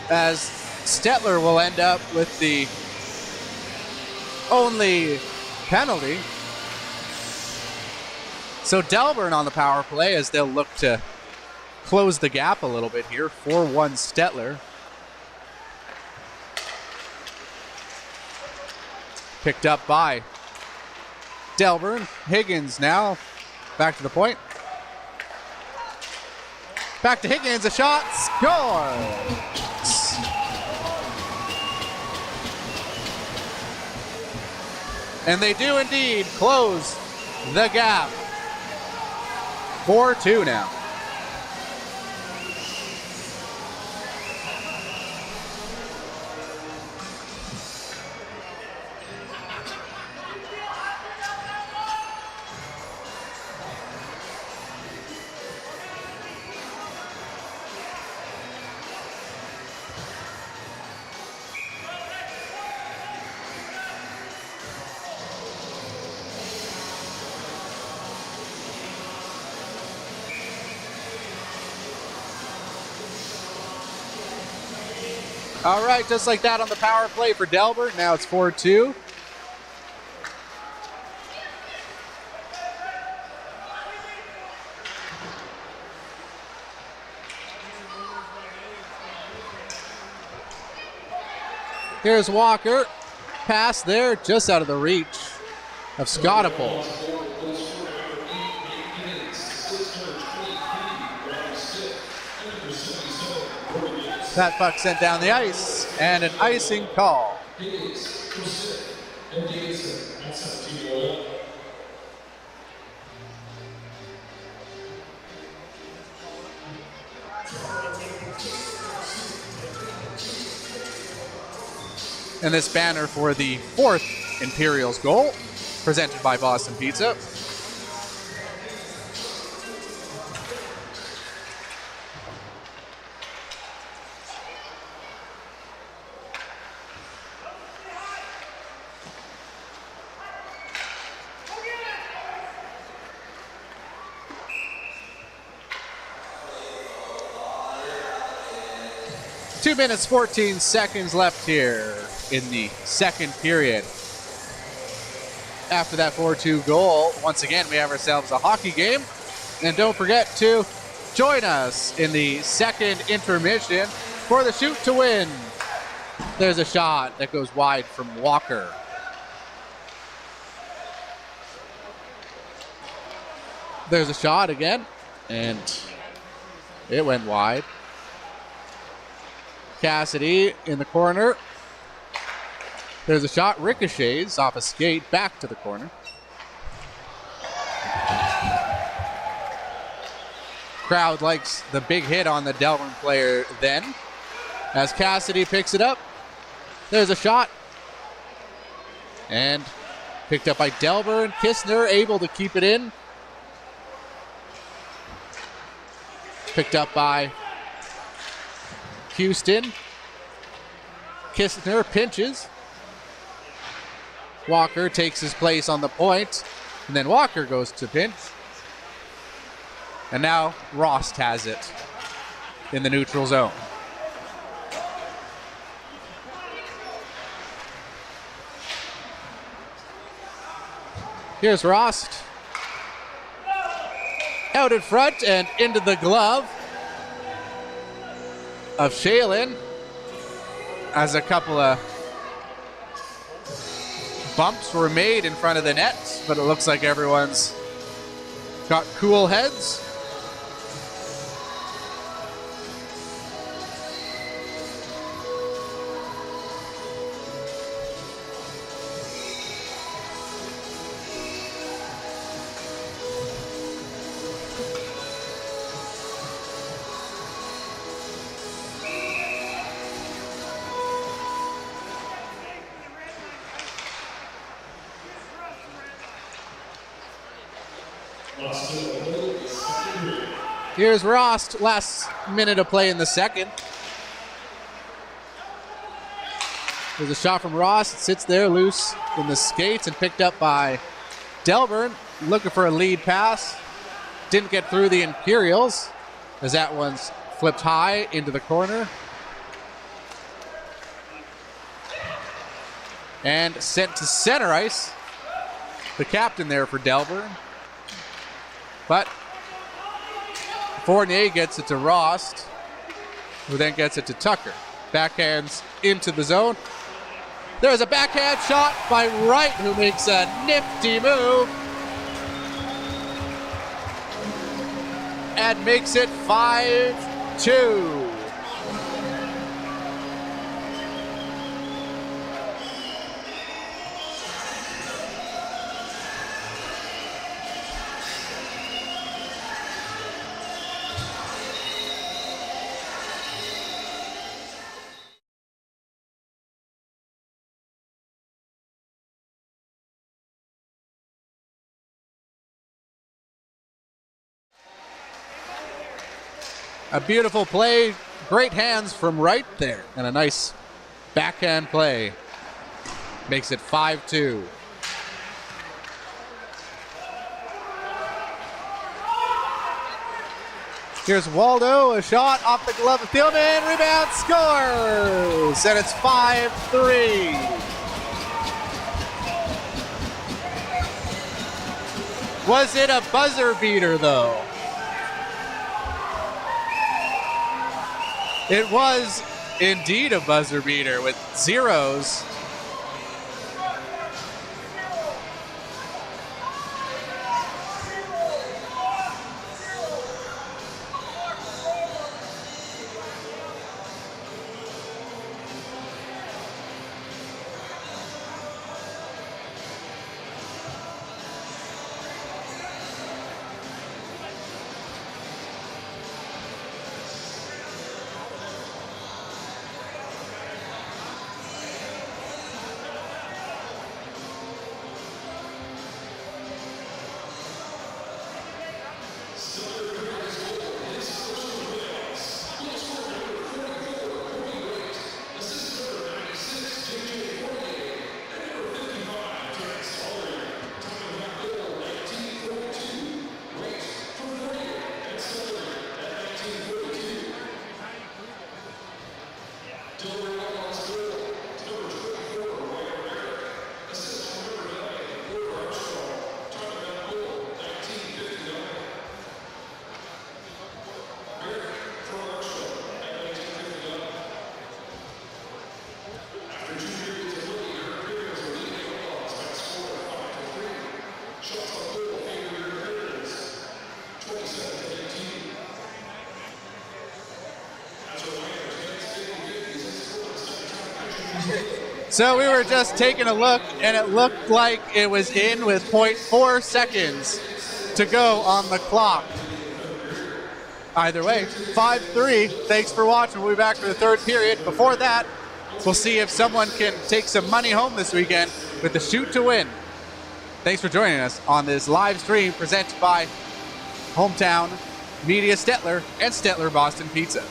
As Stettler will end up with the only penalty. So Delburne on the power play as they'll look to close the gap a little bit here. 4-1 Stettler. Picked up by Delburne. Higgins now back to the point. Back to Higgins, a shot, score! And they do indeed close the gap. 4-2 now. All right, just like that on the power play for Delburne. Now it's 4-2. Here's Walker. Pass there, just out of the reach of Scottapole. That puck sent down the ice, and an icing call. And this banner for the 4th Imperials goal, presented by Boston Pizza. Two minutes, 14 seconds left here in the second period. After that 4-2 goal, once again, we have ourselves a hockey game. And don't forget to join us in the second intermission for the shoot to win. There's a shot that goes wide from Walker. There's a shot again, and it went wide. Cassidy in the corner. There's a shot, ricochets off a skate back to the corner. Crowd likes the big hit on the Delburne player then. As Cassidy picks it up, there's a shot. And picked up by Delburne. Kistner able to keep it in. Picked up by Houston. Kistner pinches. Walker takes his place on the point, and then Walker goes to pinch. And now Rost has it in the neutral zone. Here's Rost. Out in front and into the glove of Shalen, as a couple of bumps were made in front of the net, but it looks like everyone's got cool heads. Here's Rost, last minute of play in the second. There's a shot from Rost, it sits there loose in the skates and picked up by Delburne, looking for a lead pass. Didn't get through the Imperials, as that one's flipped high into the corner. And sent to center ice. The captain there for Delburne. But Fournier gets it to Rost, who then gets it to Tucker. Backhands into the zone. There's a backhand shot by Wright, who makes a nifty move and makes it 5-2. A beautiful play, great hands from Wright there, and a nice backhand play. Makes it 5-2. Here's Waldo, a shot off the glove of Thielman, rebound, scores! And it's 5-3. Was it a buzzer beater, though? It was indeed a buzzer beater with zeros. So we were just taking a look, and it looked like it was in with 0.4 seconds to go on the clock. Either way, 5-3. Thanks for watching. We'll be back for the third period. Before that, we'll see if someone can take some money home this weekend with the shoot to win. Thanks for joining us on this live stream presented by Hometown Media Stettler and Stettler Boston Pizza.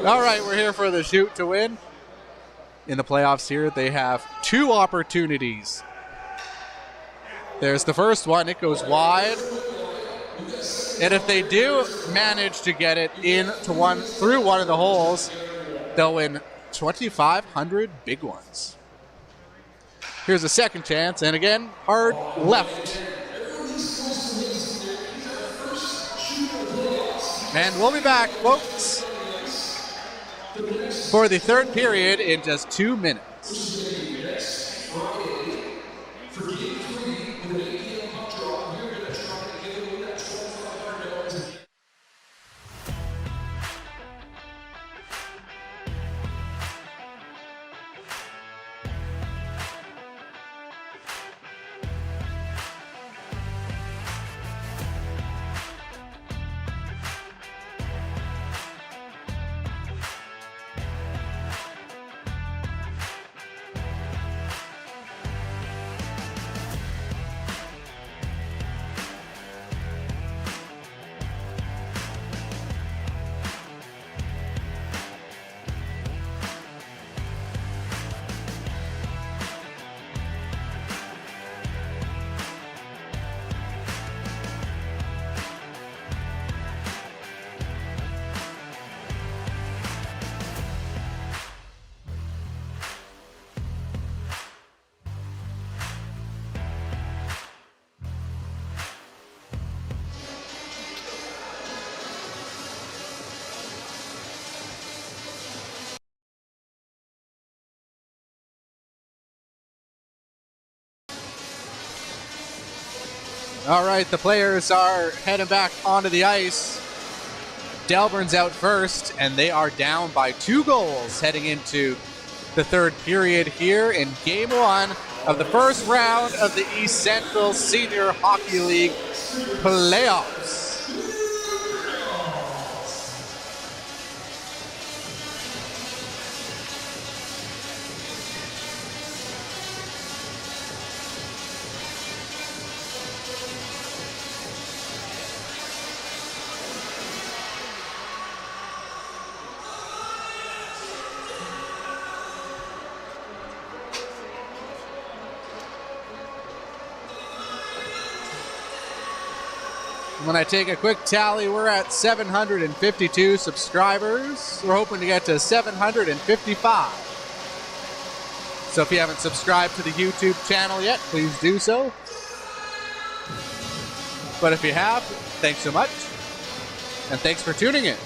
All right, we're here for the shoot to win. In the playoffs here, they have 2 opportunities. There's the first one. It goes wide. And if they do manage to get it through one of the holes, they'll win 2,500 big ones. Here's a second chance, and again, hard left. And we'll be back, folks, for the third period in just 2 minutes. All right, the players are heading back onto the ice. Delburne's out first, and they are down by 2 goals heading into the third period here in Game 1 of the first round of the East Central Senior Hockey League playoffs. When I take a quick tally, we're at 752 subscribers. We're hoping to get to 755. So if you haven't subscribed to the YouTube channel yet, please do so. But if you have, thanks so much. And thanks for tuning in.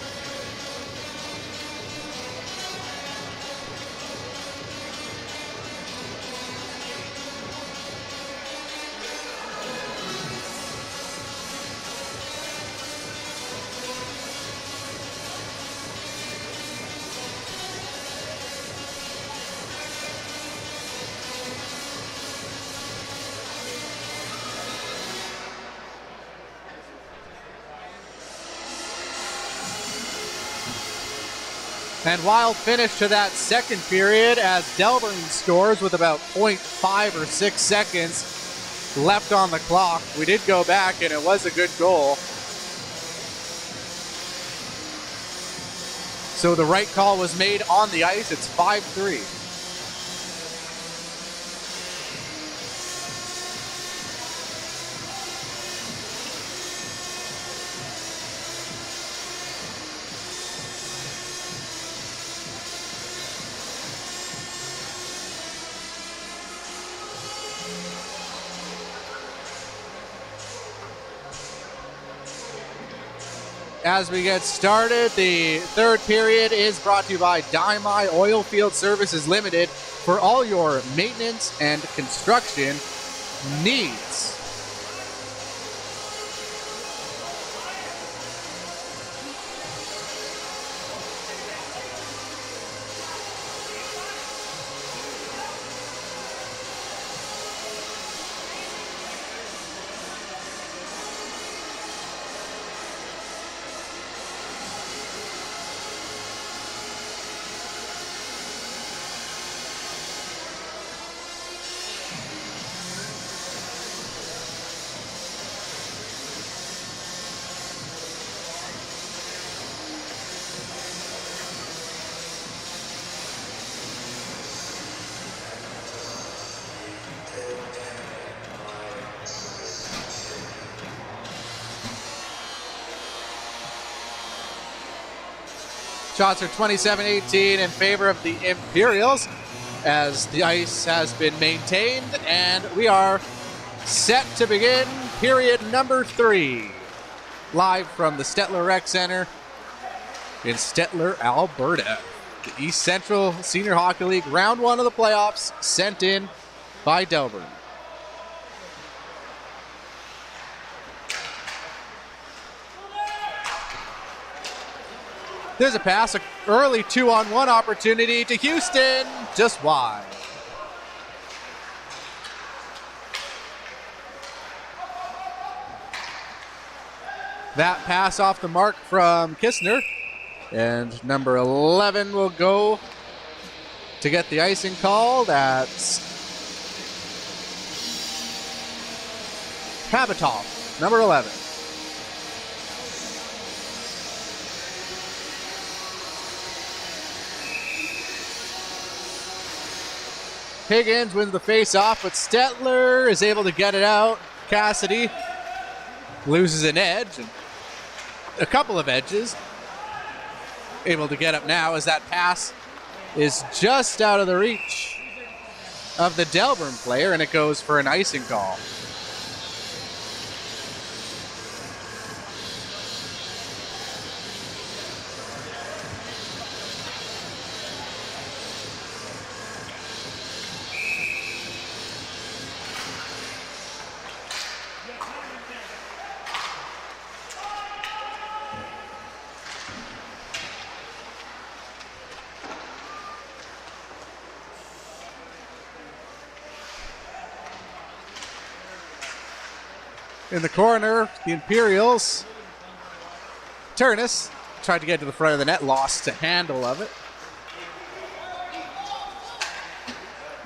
And wild finish to that second period as Delburne scores with about 0.5 or 6 seconds left on the clock. We did go back, and it was a good goal. So the right call was made on the ice. It's 5-3. As we get started, the third period is brought to you by Dymai Oilfield Services Limited for all your maintenance and construction needs. Shots are 27-18 in favor of the Imperials as the ice has been maintained, and we are set to begin period number 3. Live from the Stettler Rec Center in Stettler, Alberta. The East Central Senior Hockey League round 1 of the playoffs sent in by Delburne. There's a pass, an early 2-on-1 opportunity to Houston, just wide. That pass off the mark from Kistner, and number 11 will go to get the icing call. That's Kabitov, number 11. Higgins wins the face-off, but Stettler is able to get it out. Cassidy loses an edge, and a couple of edges. Able to get up now as that pass is just out of the reach of the Delburne player, and it goes for an icing call. In the corner, the Imperials. Turnus tried to get to the front of the net, lost a handle of it.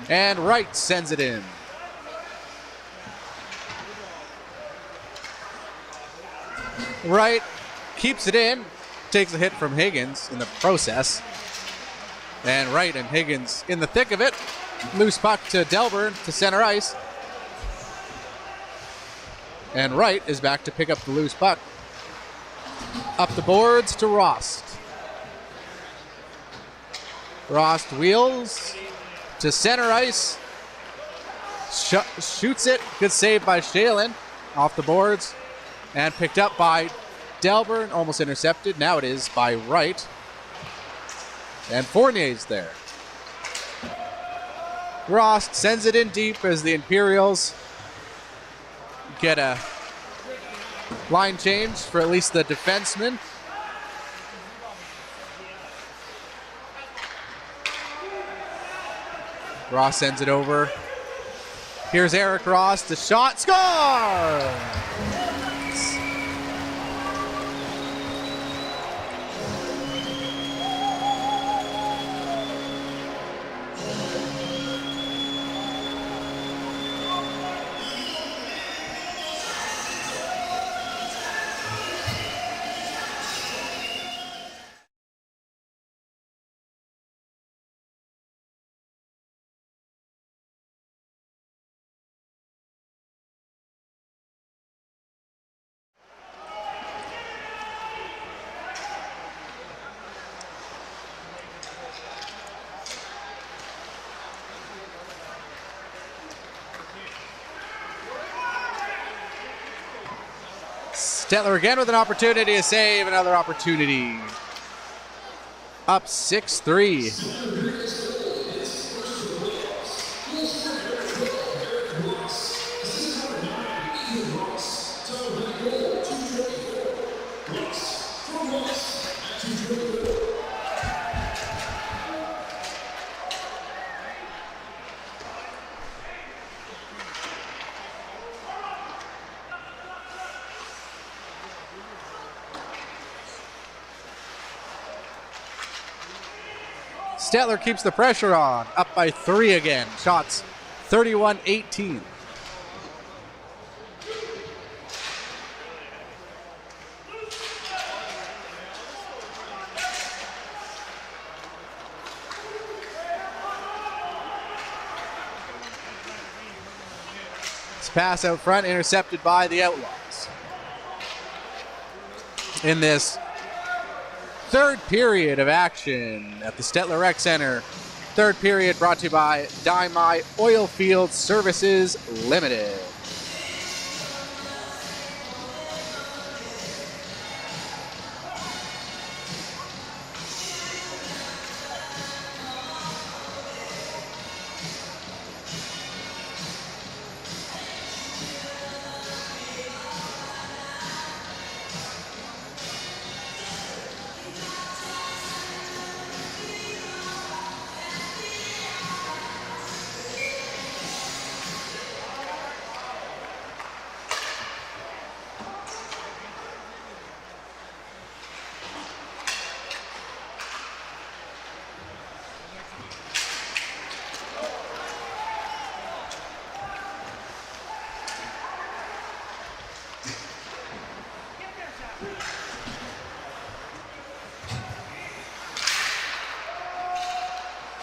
And Wright sends it in. Wright keeps it in, takes a hit from Higgins in the process. And Wright and Higgins in the thick of it. Loose puck to Delburne to center ice. And Wright is back to pick up the loose puck. Up the boards to Rost. Rost wheels to center ice. Shoots it. Good save by Shalen. Off the boards. And picked up by Delburne. Almost intercepted. Now it is by Wright. And Fournier's there. Rost sends it in deep as the Imperials get a line change for at least the defenseman. Ross sends it over. Here's Eric Ross, the shot, score! Stettler again with an opportunity to save, another opportunity. Up 6-3. Stettler keeps the pressure on, up by 3 again. Shots 31-18. This pass out front intercepted by the Outlaws. In this Third period of action at the Stettler Rec Center. Third period brought to you by Dymai Oilfield Services Limited.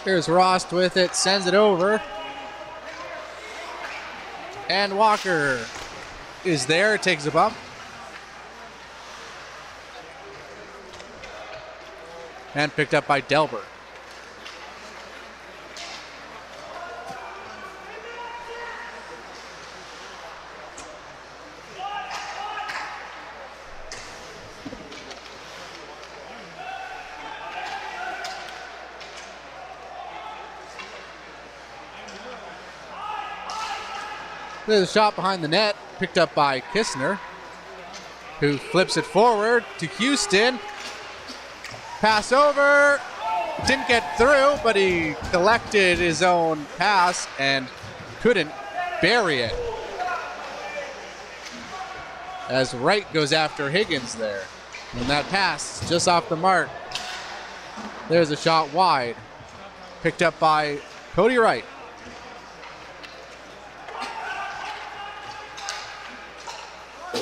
Here's Rost with it, sends it over. And Walker is there, takes a bump. And picked up by Delburne. There's a shot behind the net, picked up by Kistner, who flips it forward to Houston. Pass over, didn't get through, but he collected his own pass and couldn't bury it. As Wright goes after Higgins there. And that pass just off the mark. There's a shot wide, picked up by Cody Wright.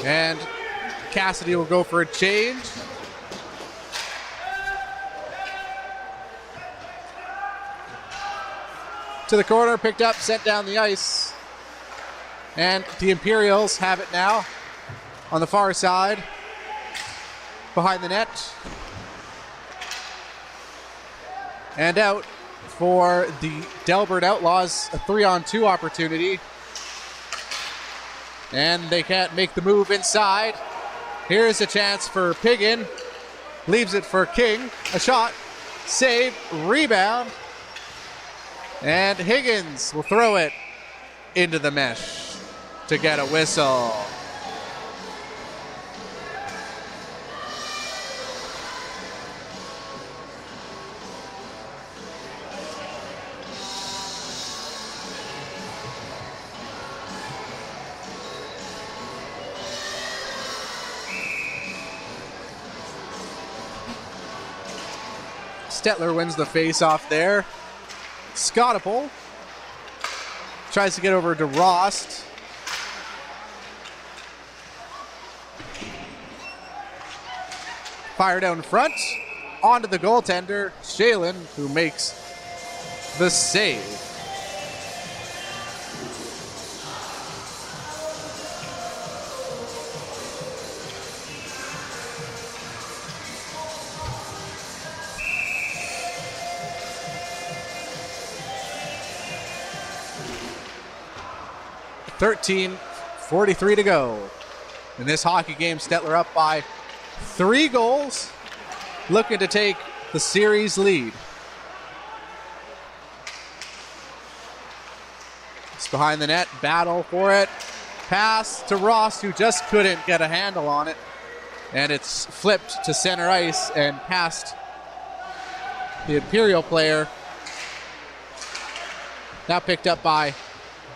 And Cassidy will go for a change. To the corner, picked up, sent down the ice. And the Imperials have it now on the far side, behind the net. And out for the Delburne Outlaws, a 3-on-2 opportunity. And they can't make the move inside. Here's a chance for Piggin. Leaves it for King. A shot. Save. Rebound. And Higgins will throw it into the mesh to get a whistle. Stettler wins the face-off there. Scottapole tries to get over to Rost. Fire down front, onto the goaltender, Shalen, who makes the save. .43 to go. In this hockey game, Stettler up by 3 goals, looking to take the series lead. It's behind the net, battle for it. Pass to Ross, who just couldn't get a handle on it. And it's flipped to center ice and past the Imperial player. Now picked up by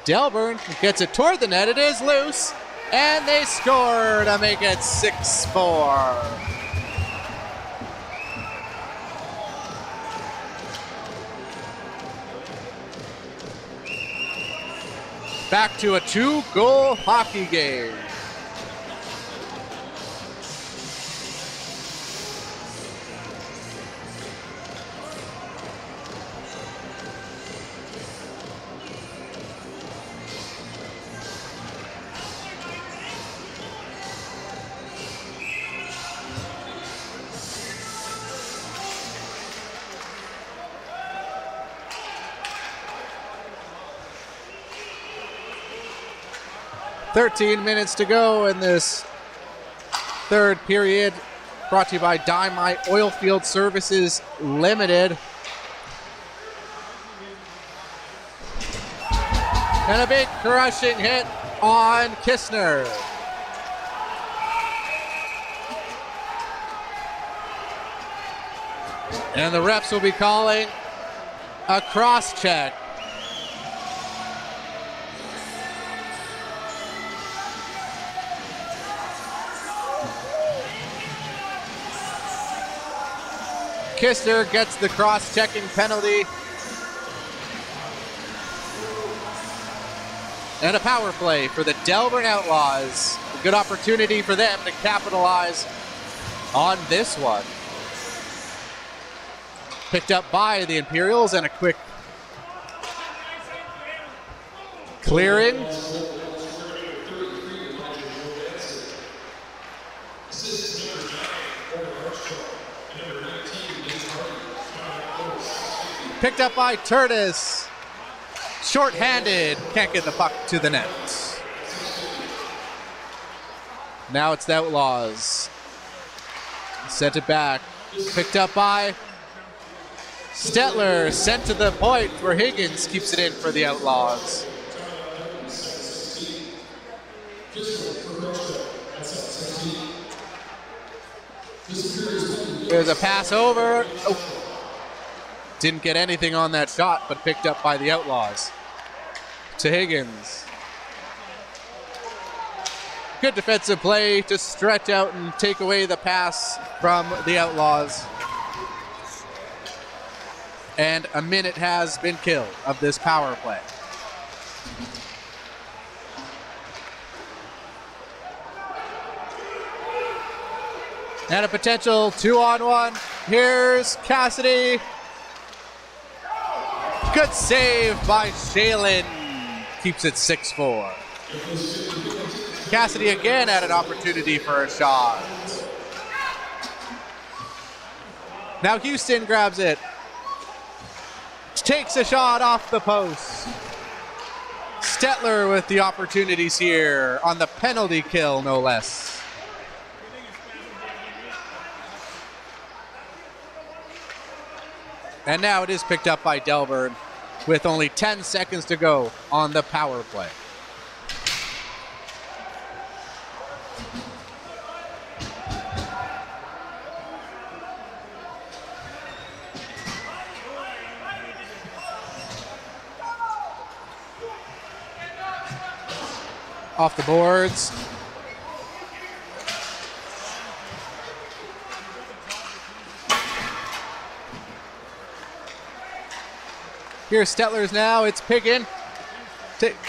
Delburne, gets it toward the net. It is loose, and they score to make it 6-4. Back to a 2-goal hockey game. 13 minutes to go in this third period. Brought to you by Dynamite Oilfield Services Limited. And a big crushing hit on Kistner. And the refs will be calling a cross check. Kistner gets the cross-checking penalty. And a power play for the Delburne Outlaws. A good opportunity for them to capitalize on this one. Picked up by the Imperials and a quick clearing. Picked up by Curtis. Short-handed, can't get the puck to the net. Now it's the Outlaws. Sent it back. Picked up by Stettler. Sent to the point where Higgins keeps it in for the Outlaws. There's a pass over. Oh. Didn't get anything on that shot, but picked up by the Outlaws. To Higgins. Good defensive play to stretch out and take away the pass from the Outlaws. And a minute has been killed of this power play. And a potential 2-on-1. Here's Cassidy. Good save by Shalen. Keeps it 6-4. Cassidy again had an opportunity for a shot. Now Houston grabs it. Takes a shot off the post. Stettler with the opportunities here on the penalty kill, no less. And now it is picked up by Delburne with only 10 seconds to go on the power play. Off the boards. Here's Stettler's now. It's Piggin.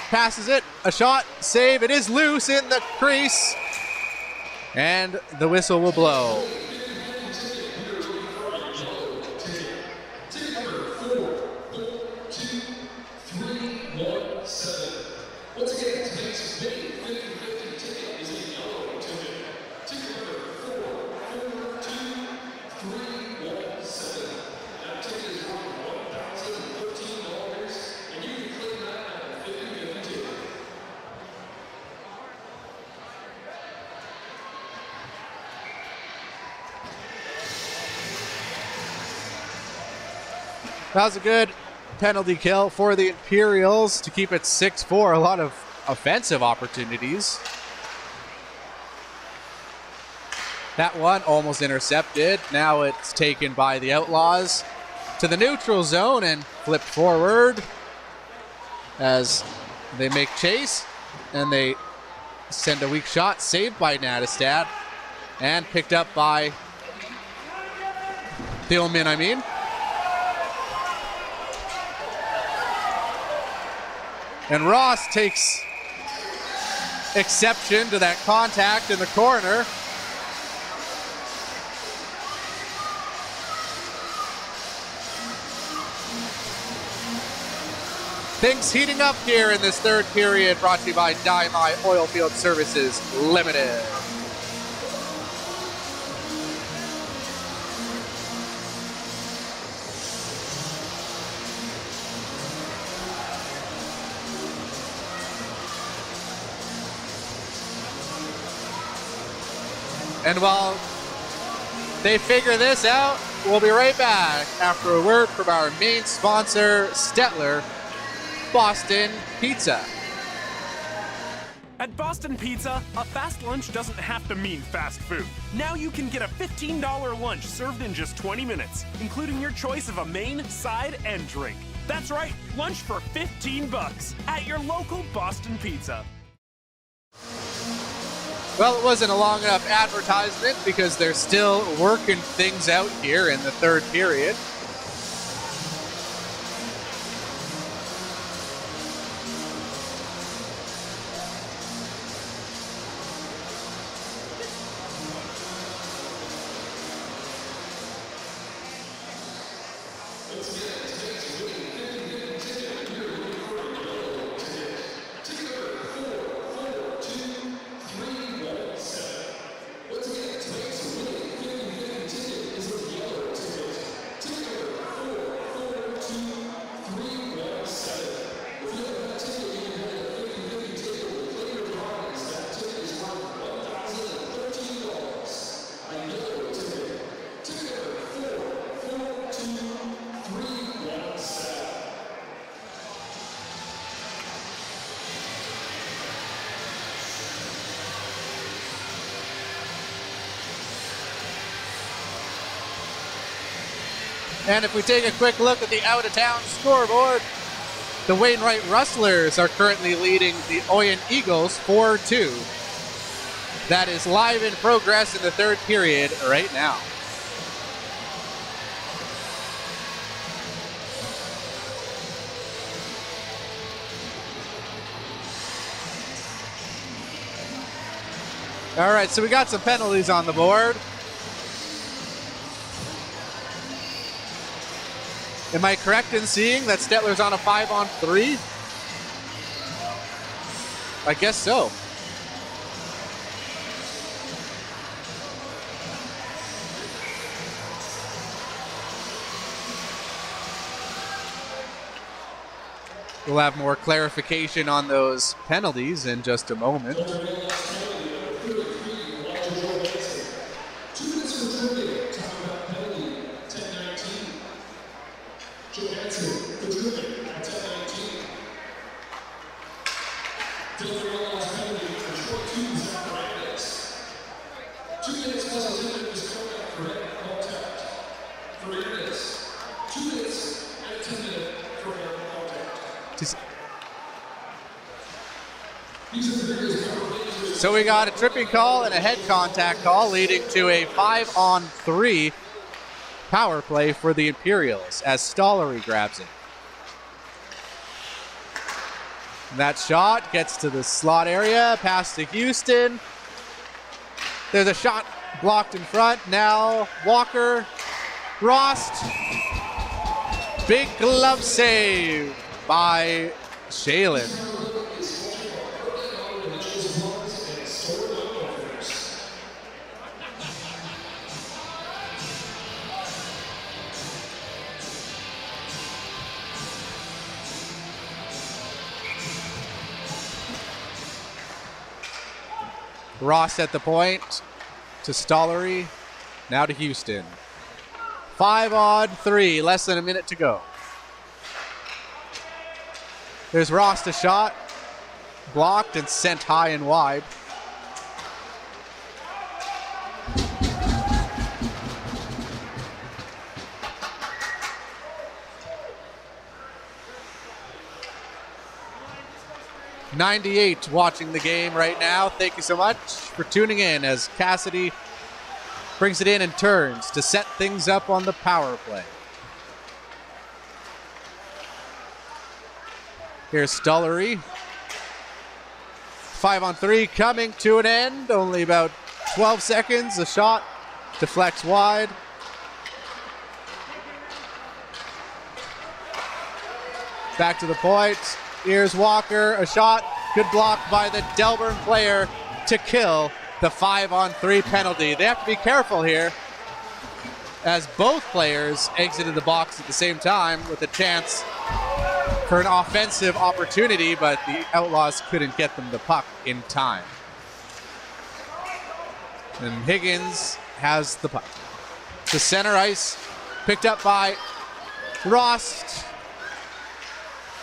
Passes it. A shot. Save. It is loose in the crease. And the whistle will blow. That was a good penalty kill for the Imperials to keep it 6-4. A lot of offensive opportunities. That one almost intercepted. Now it's taken by the Outlaws to the neutral zone and flipped forward as they make chase and they send a weak shot. Saved by Nadestad and picked up by Thielman, I mean. And Ross takes exception to that contact in the corner. Things heating up here in this third period, brought to you by Dynamite Oilfield Services Limited. And while they figure this out, we'll be right back after a word from our main sponsor, Stettler Boston Pizza. At Boston Pizza, a fast lunch doesn't have to mean fast food. Now you can get a $15 lunch served in just 20 minutes, including your choice of a main, side, and drink. That's right, lunch for $15 at your local Boston Pizza. Well, it wasn't a long enough advertisement because they're still working things out here in the third period. And if we take a quick look at the out-of-town scoreboard, the Wainwright Rustlers are currently leading the Oyen Eagles 4-2. That is live in progress in the third period right now. All right, so we got some penalties on the board. Am I correct in seeing that Stettler's on a 5-on-3? I guess so. We'll have more clarification on those penalties in just a moment. So we got a tripping call and a head contact call leading to a 5-on-3 power play for the Imperials as Stollery grabs it. And that shot gets to the slot area, pass to Houston. There's a shot blocked in front. Now Walker, Rost. Big glove save by Shalen. Ross at the point to Stollery, now to Houston. 5-on-3, less than a minute to go. There's Ross, a shot, blocked and sent high and wide. #98 watching the game right now. Thank you so much for tuning in as Cassidy brings it in and turns to set things up on the power play. Here's Stollery. 5-on-3 coming to an end. Only about 12 seconds. The shot deflects wide. Back to the point. Here's Walker, a shot, good block by the Delburne player to kill the 5-on-3 penalty. They have to be careful here as both players exited the box at the same time with a chance for an offensive opportunity, but the Outlaws couldn't get them the puck in time. And Higgins has the puck. To center ice, picked up by Rost.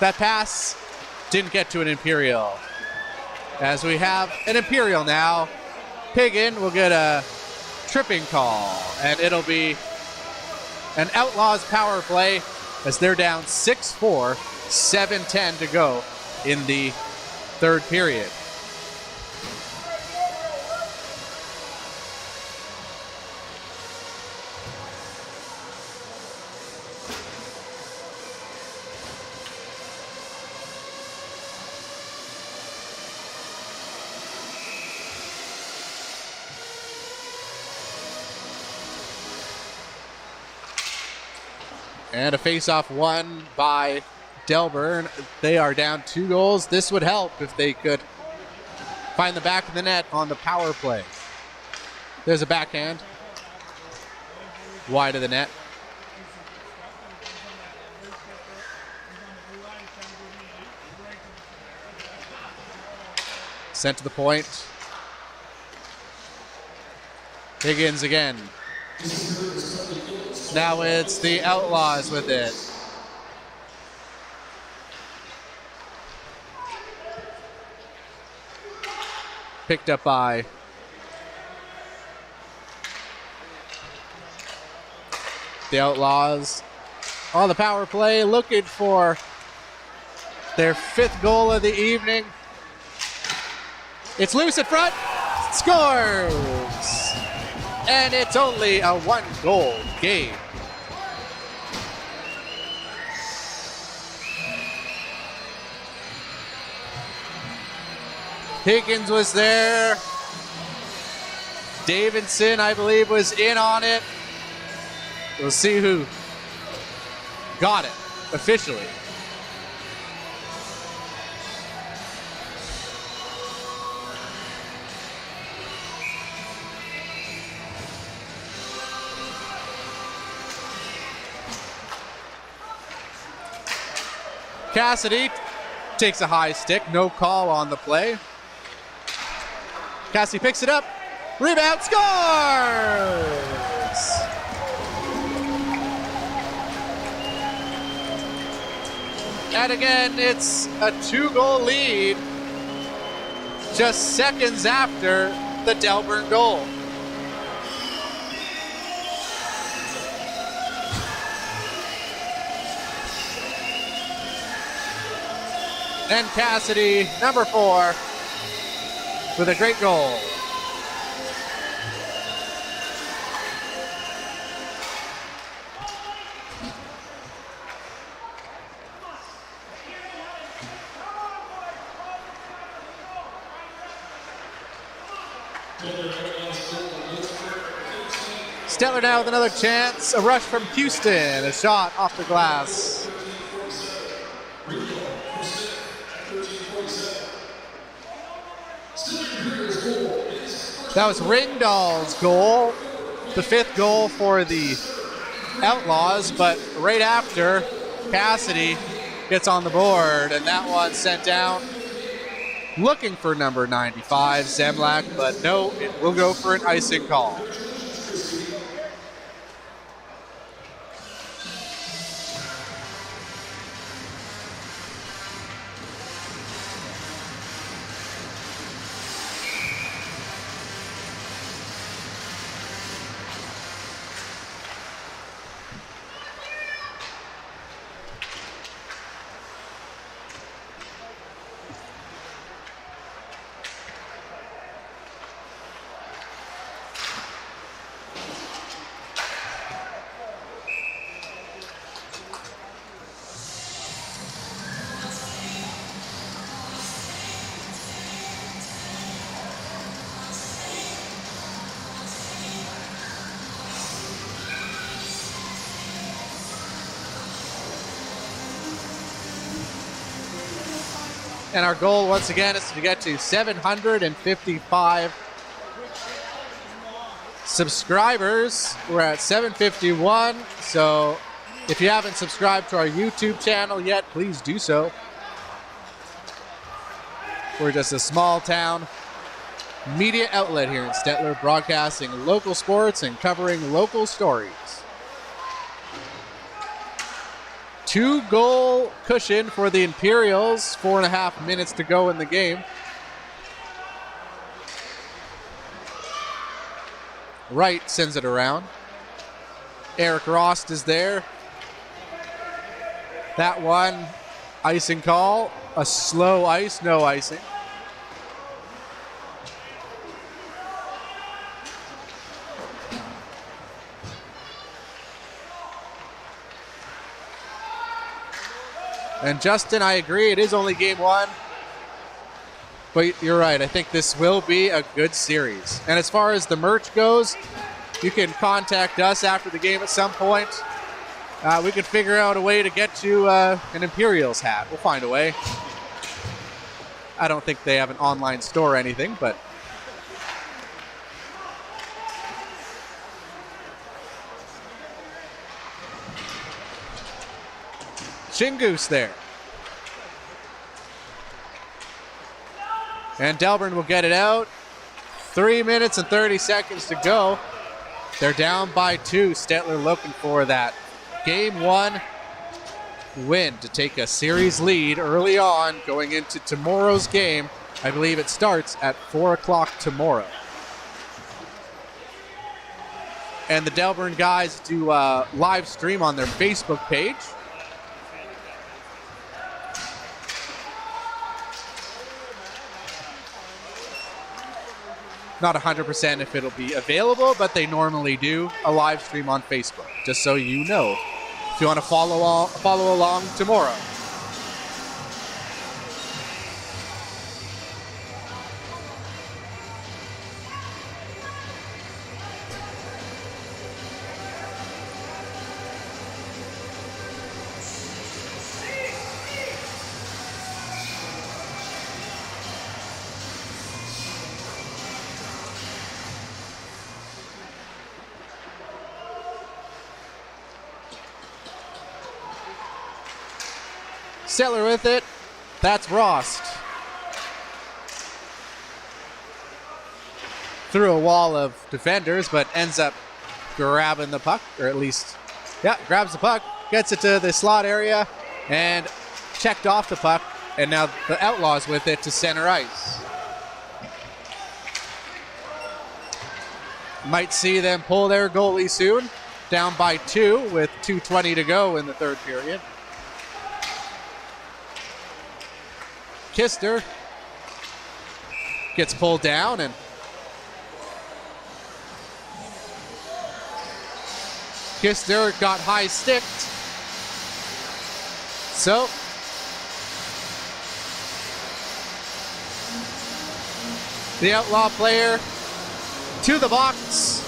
That pass didn't get to an Imperial. As we have an Imperial now, Piggin will get a tripping call, and it'll be an Outlaws power play as they're down 6-4, 7:10 to go in the third period. And a face-off won by Delburne. They are down 2 goals. This would help if they could find the back of the net on the power play. There's a backhand. Wide of the net. Sent to the point. Higgins again. Now it's the Outlaws with it. Picked up by the Outlaws on the power play, looking for their 5th goal of the evening. It's loose at front, scores! And it's only a 1-goal game. Higgins was there. Davidson, I believe, was in on it. We'll see who got it officially. Cassidy takes a high stick, no call on the play. Cassidy picks it up, rebound, scores! And again, it's a 2-goal lead just seconds after the Delburne goal. And Cassidy, number 4, with a great goal. Stettler now with another chance. A rush from Houston. A shot off the glass. That was Ringdahl's goal, the 5th goal for the Outlaws, but right after, Cassidy gets on the board, and that one sent down looking for number 95, Zemlak, but no, it will go for an icing call. And our goal, once again, is to get to 755 subscribers. We're at 751, so if you haven't subscribed to our YouTube channel yet, please do so. We're just a small town media outlet here in Stettler, broadcasting local sports and covering local stories. 2-goal cushion for the Imperials. 4.5 minutes to go in the game. Wright sends it around. Eric Rost is there. That one, icing call. A slow ice, no icing. And Justin, I agree, it is only game one. But you're right, I think this will be a good series. And as far as the merch goes, you can contact us after the game at some point. We could figure out a way to get you an Imperials hat. We'll find a way. I don't think they have an online store or anything, but... Shingoose there. And Delburne will get it out. 3 minutes and 30 seconds to go. They're down by 2. Stettler looking for that game 1 win to take a series lead early on going into tomorrow's game. I believe it starts at 4 o'clock tomorrow. And the Delburne guys do live stream on their Facebook page. Not 100% if it'll be available, but they normally do a live stream on Facebook, just so you know. If you want to follow along tomorrow. Stettler with it. That's Rost. Through a wall of defenders, but ends up grabbing the puck, or at least, yeah, grabs the puck, gets it to the slot area, and checked off the puck, and now the Outlaws with it to center ice. Might see them pull their goalie soon. Down by 2 with 2:20 to go in the third period. Kister gets pulled down, and Kister got high sticked. So the Outlaw player to the box.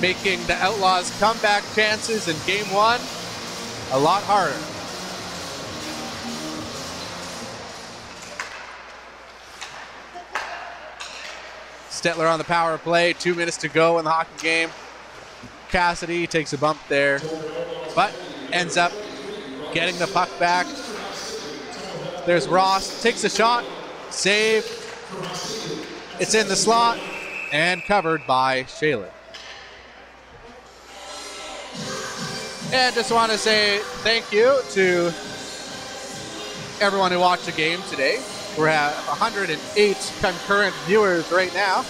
Making the Outlaws' comeback chances in game 1 a lot harder. Stettler on the power play, 2 minutes to go in the hockey game. Cassidy takes a bump there, but ends up getting the puck back. There's Ross, takes a shot, save. It's in the slot and covered by Shayla. And just want to say thank you to everyone who watched the game today. We're at 108 concurrent viewers right now.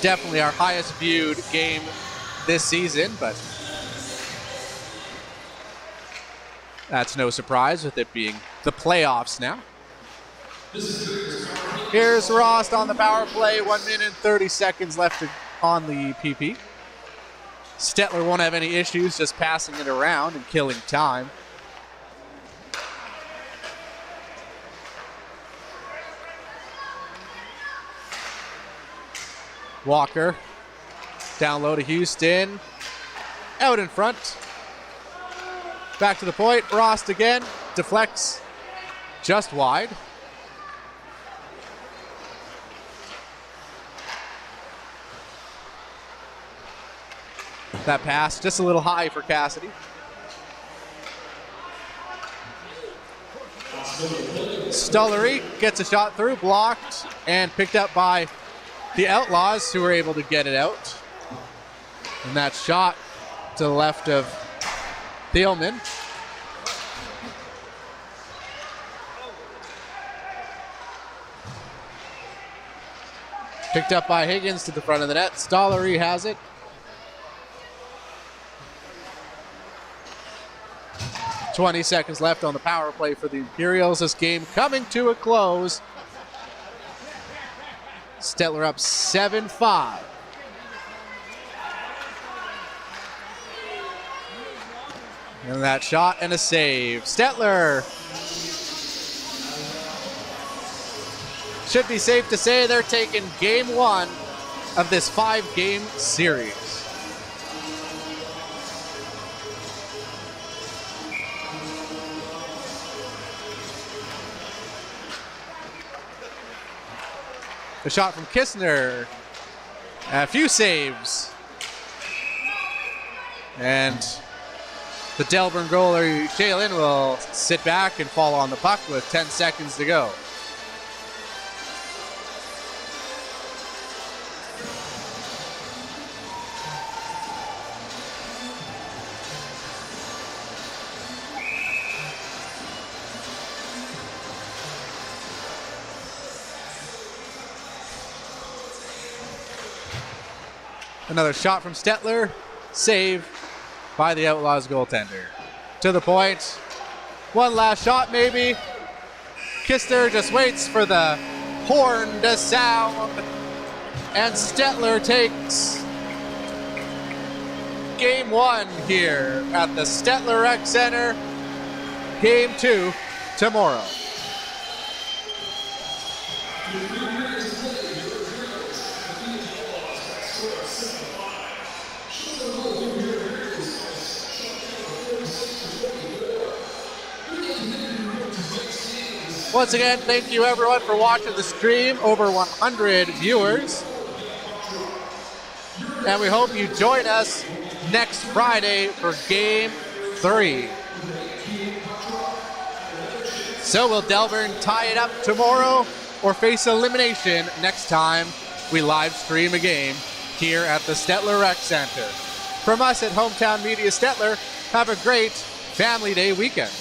Definitely our highest viewed game this season, but that's no surprise with it being the playoffs now. Here's Rost on the power play, 1 minute 30 seconds left on the PP. Stettler won't have any issues just passing it around and killing time. Walker down low to Houston. Out in front. Back to the point. Rost again. Deflects just wide. That pass just a little high for Cassidy. Stollery gets a shot through, blocked, and picked up by the Outlaws, who were able to get it out. And that shot to the left of Thielman. Picked up by Higgins to the front of the net. Stollery has it. .20 seconds left on the power play for the Imperials. This game coming to a close. Stettler up 7-5. And that shot and a save. Stettler. Should be safe to say they're taking game 1 of this 5-game series. The shot from Kistner. A few saves. And the Delburne goalie, Shaylin, will sit back and fall on the puck with 10 seconds to go. Another shot from Stettler. Save by the Outlaws goaltender. To the point. One last shot maybe. Kistner just waits for the horn to sound. And Stettler takes game 1 here at the Stettler Rec Center. Game 2 tomorrow. Once again, thank you everyone for watching the stream. Over 100 viewers. And we hope you join us next Friday for Game 3. So will Delburne tie it up tomorrow or face elimination next time we live stream a game here at the Stettler Rec Center? From us at Hometown Media Stettler, have a great Family Day weekend.